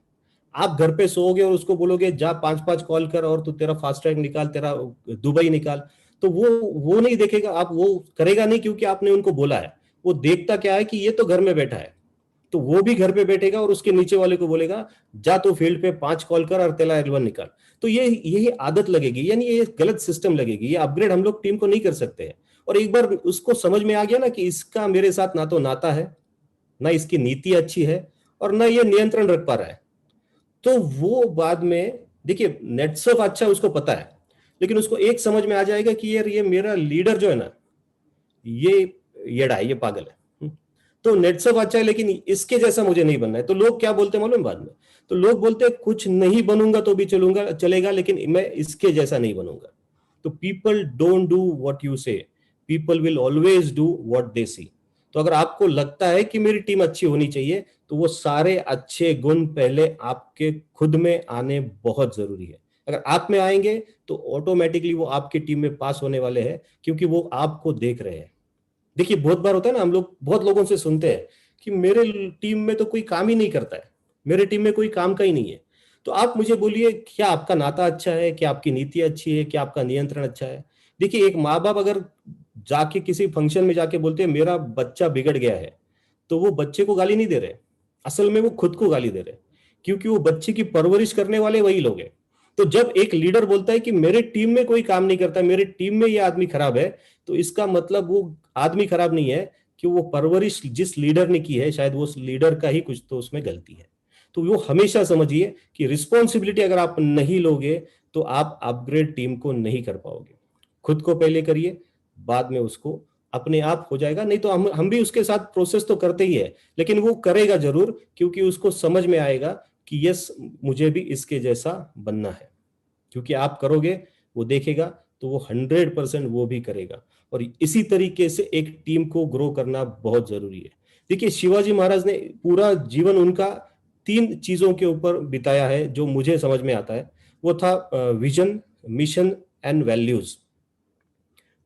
आप घर पे सोओगे और उसको बोलोगे जा 5-5 कॉल कर और तू तेरा फास्ट ट्रैक निकाल, तेरा दुबई निकाल, तो वो नहीं देखेगा, आप वो करेगा नहीं, क्योंकि आपने उनको बोला है। वो देखता क्या है कि ये तो घर में बैठा है, तो वो भी घर पे बैठेगा और उसके नीचे वाले को बोलेगा जा तो फील्ड पे 5 कॉल कर और तेरा L1 निकाल। तो यही आदत लगेगी, यानी ये गलत सिस्टम लगेगी। ये अपग्रेड हम लोग टीम को नहीं कर सकते हैं। और एक बार उसको समझ में आ गया ना कि इसका मेरे साथ ना तो नाता है, ना इसकी नीति अच्छी है, और ना ये नियंत्रण रख पा रहा है, तो वो बाद में, देखिए नेटसर्फ अच्छा उसको पता है, लेकिन उसको एक समझ में आ जाएगा कि यार ये मेरा लीडर जो है ना, ये येड़ा है, ये पागल है। तो नेटसर्फ अच्छा है लेकिन इसके जैसा मुझे नहीं बनना है। तो लोग क्या बोलते हैं मालूम बाद में? तो लोग बोलते हैं कुछ नहीं बनूंगा तो भी चलेगा, लेकिन मैं इसके जैसा नहीं बनूंगा। तो people don't do what you say, people will always do what they see. तो अगर आपको लगता है कि मेरी टीम अच्छी होनी चाहिए, तो वो सारे अच्छे गुण पहले आपके खुद में आने बहुत जरूरी है। अगर आप में आएंगे तो ऑटोमेटिकली वो आपकी टीम में पास होने वाले हैं, क्योंकि वो आपको देख रहे हैं। देखिए बहुत बार होता है ना, हम लोग बहुत लोगों से सुनते हैं कि मेरे टीम में तो कोई काम ही नहीं करता है, मेरे टीम में कोई काम का ही नहीं है। तो आप मुझे बोलिए, क्या आपका नाता अच्छा है, क्या आपकी नीति अच्छी है, क्या आपका नियंत्रण अच्छा है? देखिए एक माँ बाप अगर जाके किसी फंक्शन में जाके बोलते हैं मेरा बच्चा बिगड़ गया है, तो वो बच्चे को गाली नहीं दे रहे, असल में वो खुद को गाली दे रहे, क्योंकि वो बच्चे की परवरिश करने वाले वही लोग हैं। तो जब एक लीडर बोलता है कि मेरे टीम में कोई काम नहीं करता, मेरे टीम में ये आदमी खराब है, तो इसका मतलब वो आदमी खराब नहीं है, कि वो परवरिश जिस लीडर ने की है शायद वो लीडर का ही कुछ तो उसमें गलती है। तो वो हमेशा समझिए कि रिस्पॉन्सिबिलिटी अगर आप नहीं लोगे तो आप अपग्रेड टीम को नहीं कर पाओगे। खुद को पहले करिए, बाद में उसको अपने आप हो जाएगा। नहीं तो हम भी उसके साथ प्रोसेस तो करते ही है, लेकिन वो करेगा जरूर, क्योंकि उसको समझ में आएगा कि यस मुझे भी इसके जैसा बनना है। क्योंकि आप करोगे, वो देखेगा, तो वो 100% वो भी करेगा। और इसी तरीके से एक टीम को ग्रो करना बहुत जरूरी है। देखिए शिवाजी महाराज ने पूरा जीवन उनका 3 चीजों के ऊपर बिताया है जो मुझे समझ में आता है। वो था vision, mission and values.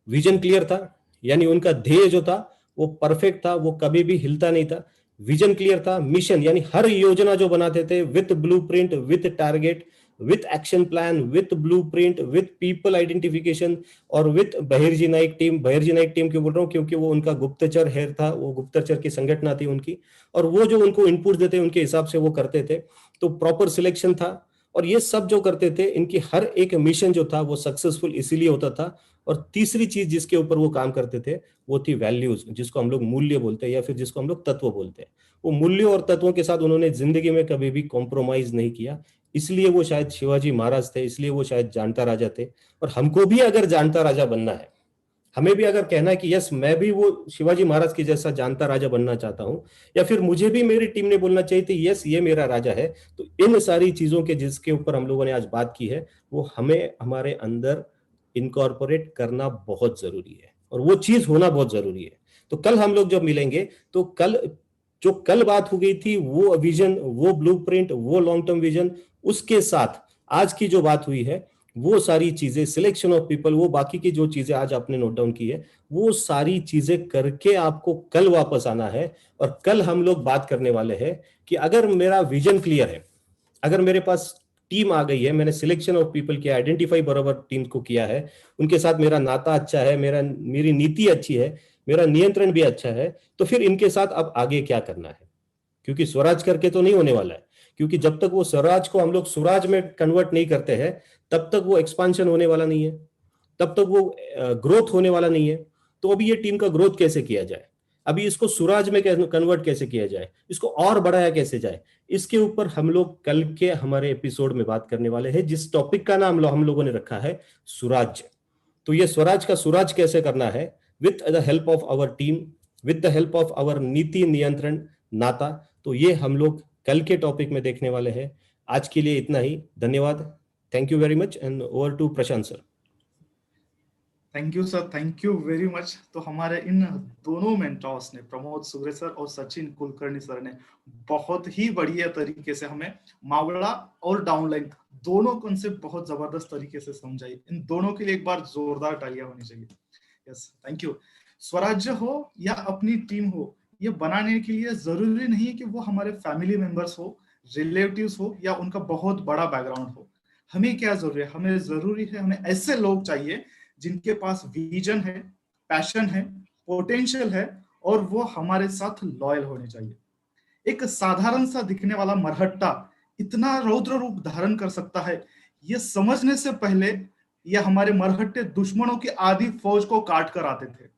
Vision clear था, यानी उनका ध्येय जो था वो परफेक्ट था, वो कभी भी हिलता नहीं था। विजन क्लियर था, मिशन यानी हर योजना जो बनाते थे with blueprint, with target, with action plan, with blueprint, with people identification, और with Bahirji Naik team. Bahirji Naik team क्यों बोल रहा हूँ? क्योंकि वो उनका गुप्तचर हेड था, वो गुप्तचर की संगठना थी उनकी, और वो जो उनको इनपुट देते उनके हिसाब से वो करते थे। तो प्रॉपर सिलेक्शन था, और ये सब जो करते थे, इनकी हर एक मिशन जो था वो सक्सेसफुल इसीलिए होता था, और तीसरी चीज जिसके ऊपर वो काम करते थे वो थी वैल्यूज, जिसको हम लोग मूल्य बोलते हैं या फिर जिसको हम लोग तत्व बोलते हैं। वो मूल्यों और तत्वों के साथ उन्होंने जिंदगी में कभी भी कॉम्प्रोमाइज नहीं किया। इसलिए वो शायद शिवाजी महाराज थे, इसलिए वो शायद जानता राजा थे। और हमको भी अगर जानता राजा बनना है, हमें भी अगर कहना है कि यस मैं भी वो शिवाजी महाराज की जैसा जानता राजा बनना चाहता हूं, या फिर मुझे भी मेरी टीम ने बोलना चाहिए थी यस ये मेरा राजा है, तो इन सारी चीजों के जिसके ऊपर हम लोगों ने आज बात की है वो हमें हमारे अंदर इनकॉर्पोरेट करना बहुत जरूरी है और वो चीज होना बहुत जरूरी है। तो कल हम लोग जब मिलेंगे तो कल बात हो गई थी वो विजन, वो ब्लूप्रिंट, वो लॉन्ग टर्म विजन, उसके साथ आज की जो बात हुई है वो सारी चीजें, सिलेक्शन ऑफ पीपल, वो बाकी की जो चीजें आज आपने नोट डाउन की है वो सारी चीजें करके आपको कल वापस आना है। और कल हम लोग बात करने वाले हैं कि अगर मेरा विजन क्लियर है, अगर मेरे पास टीम आ गई है, मैंने सिलेक्शन ऑफ पीपल किया, आइडेंटिफाई बराबर टीम को किया है, उनके साथ मेरा नाता अच्छा है, मेरी नीति अच्छी है, मेरा नियंत्रण भी अच्छा है, तो फिर इनके साथ अब आगे क्या करना है। क्योंकि स्वराज करके तो नहीं होने वाला है, क्योंकि जब तक वो स्वराज को हम लोग सुराज में कन्वर्ट नहीं करते हैं तब तक वो एक्सपांशन होने वाला नहीं है, तब तक वो ग्रोथ होने वाला नहीं है। तो अभी ये टीम का ग्रोथ कैसे किया जाए, अभी इसको सुराज में कन्वर्ट कैसे किया जाए, इसको और बढ़ाया कैसे जाए, इसके ऊपर हम लोग कल के हमारे एपिसोड में बात करने वाले हैं, जिस टॉपिक का नाम हम लोगों ने रखा है स्वराज। तो ये स्वराज का सुराज कैसे करना है, with the help of our team, with the help of our नीति नियंत्रण नाता, तो ये हम लोग कल के टॉपिक में देखने वाले हैं। आज के लिए इतना ही, धन्यवाद, thank you very much and over to Prashant sir. Thank you sir, thank you very much. तो हमारे इन दोनों मेंटर्स ने, प्रमोद सुगरे सर और सचिन कुलकर्णी सर ने बहुत ही बढ़िया तरीके से हमें मावड़ा और डाउनलाइन दोनों कॉन्सेप्ट बहुत जबरदस्त तरीके से समझाई। इन दोनों के लिए एक बार जोरदार तालियां होनी चाहिए। Yes, thank you. स्वराज्य हो या अपनी टीम हो, ये बनाने के लिए जरूरी नहीं है कि वो हमारे फैमिली मेंबर्स हो, रिलेटिव्स हो या उनका बहुत बड़ा बैकग्राउंड हो। हमें क्या जरूरी है, हमें जरूरी है हमें ऐसे लोग चाहिए जिनके पास विजन है, पैशन है, पोटेंशियल है और वो हमारे साथ लॉयल होने चाहिए। एक साधारण सा दिखने वाला मरहट्टा इतना रौद्र रूप धारण कर सकता है, ये समझने से पहले ये हमारे मरहट्टे दुश्मनों की आधी फौज को काट कर आते थे।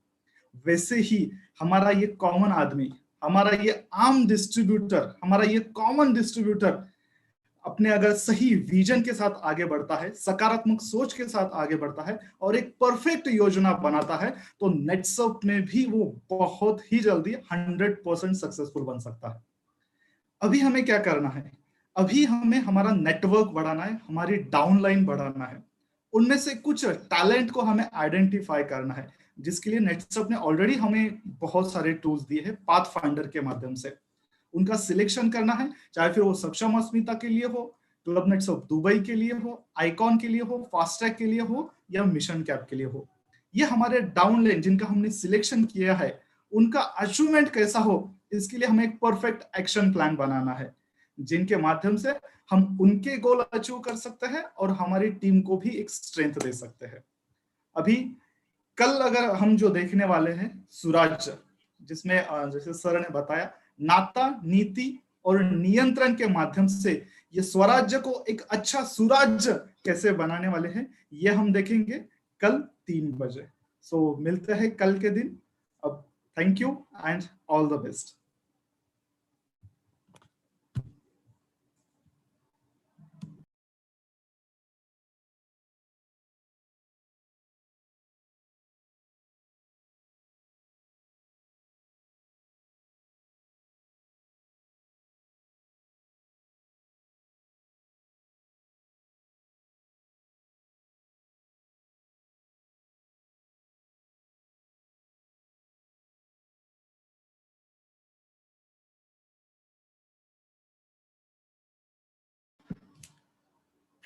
वैसे ही हमारा ये कॉमन आदमी, हमारा ये आम डिस्ट्रीब्यूटर, हमारा ये कॉमन डिस्ट्रीब्यूटर अपने अगर सही विजन के साथ आगे बढ़ता है, सकारात्मक सोच के साथ आगे बढ़ता है और एक परफेक्ट योजना बनाता है, तो नेटसप में भी वो बहुत ही जल्दी 100% सक्सेसफुल बन सकता है। अभी हमें क्या करना है, अभी हमें हमारा नेटवर्क बढ़ाना है, हमारी डाउनलाइन बढ़ाना है। उनमें से कुछ टैलेंट को हमें आइडेंटिफाई करना है, जिसके लिए नेटसप ने ऑलरेडी हमें बहुत सारे टूल्स दिए हैं पाथ फाइंडर के माध्यम से। उनका सिलेक्शन करना है, चाहे फिर वो सक्षम अस्मिता के लिए हो, क्लब नेटसप दुबई के लिए हो, आइकॉन के लिए हो, फास्टैग के लिए हो या मिशन कैप के लिए हो। ये हमारे डाउनलाइन जिनका हमने सिलेक्शन किया है, उनका अचीवमेंट कैसा हो, इसके लिए हमें एक परफेक्ट एक्शन प्लान बनाना है, जिनके माध्यम से हम उनके गोल अचीव कर सकते हैं और हमारी टीम को भी एक स्ट्रेंथ दे सकते हैं। अभी कल अगर हम जो देखने वाले हैं सुराज, जिसमें जैसे सर ने बताया नाता, नीति और नियंत्रण के माध्यम से ये स्वराज्य को एक अच्छा सुराज्य कैसे बनाने वाले हैं, ये हम देखेंगे कल 3 बजे। सो मिलते हैं कल के दिन। अब thank you and all the best.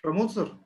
Pramod sir.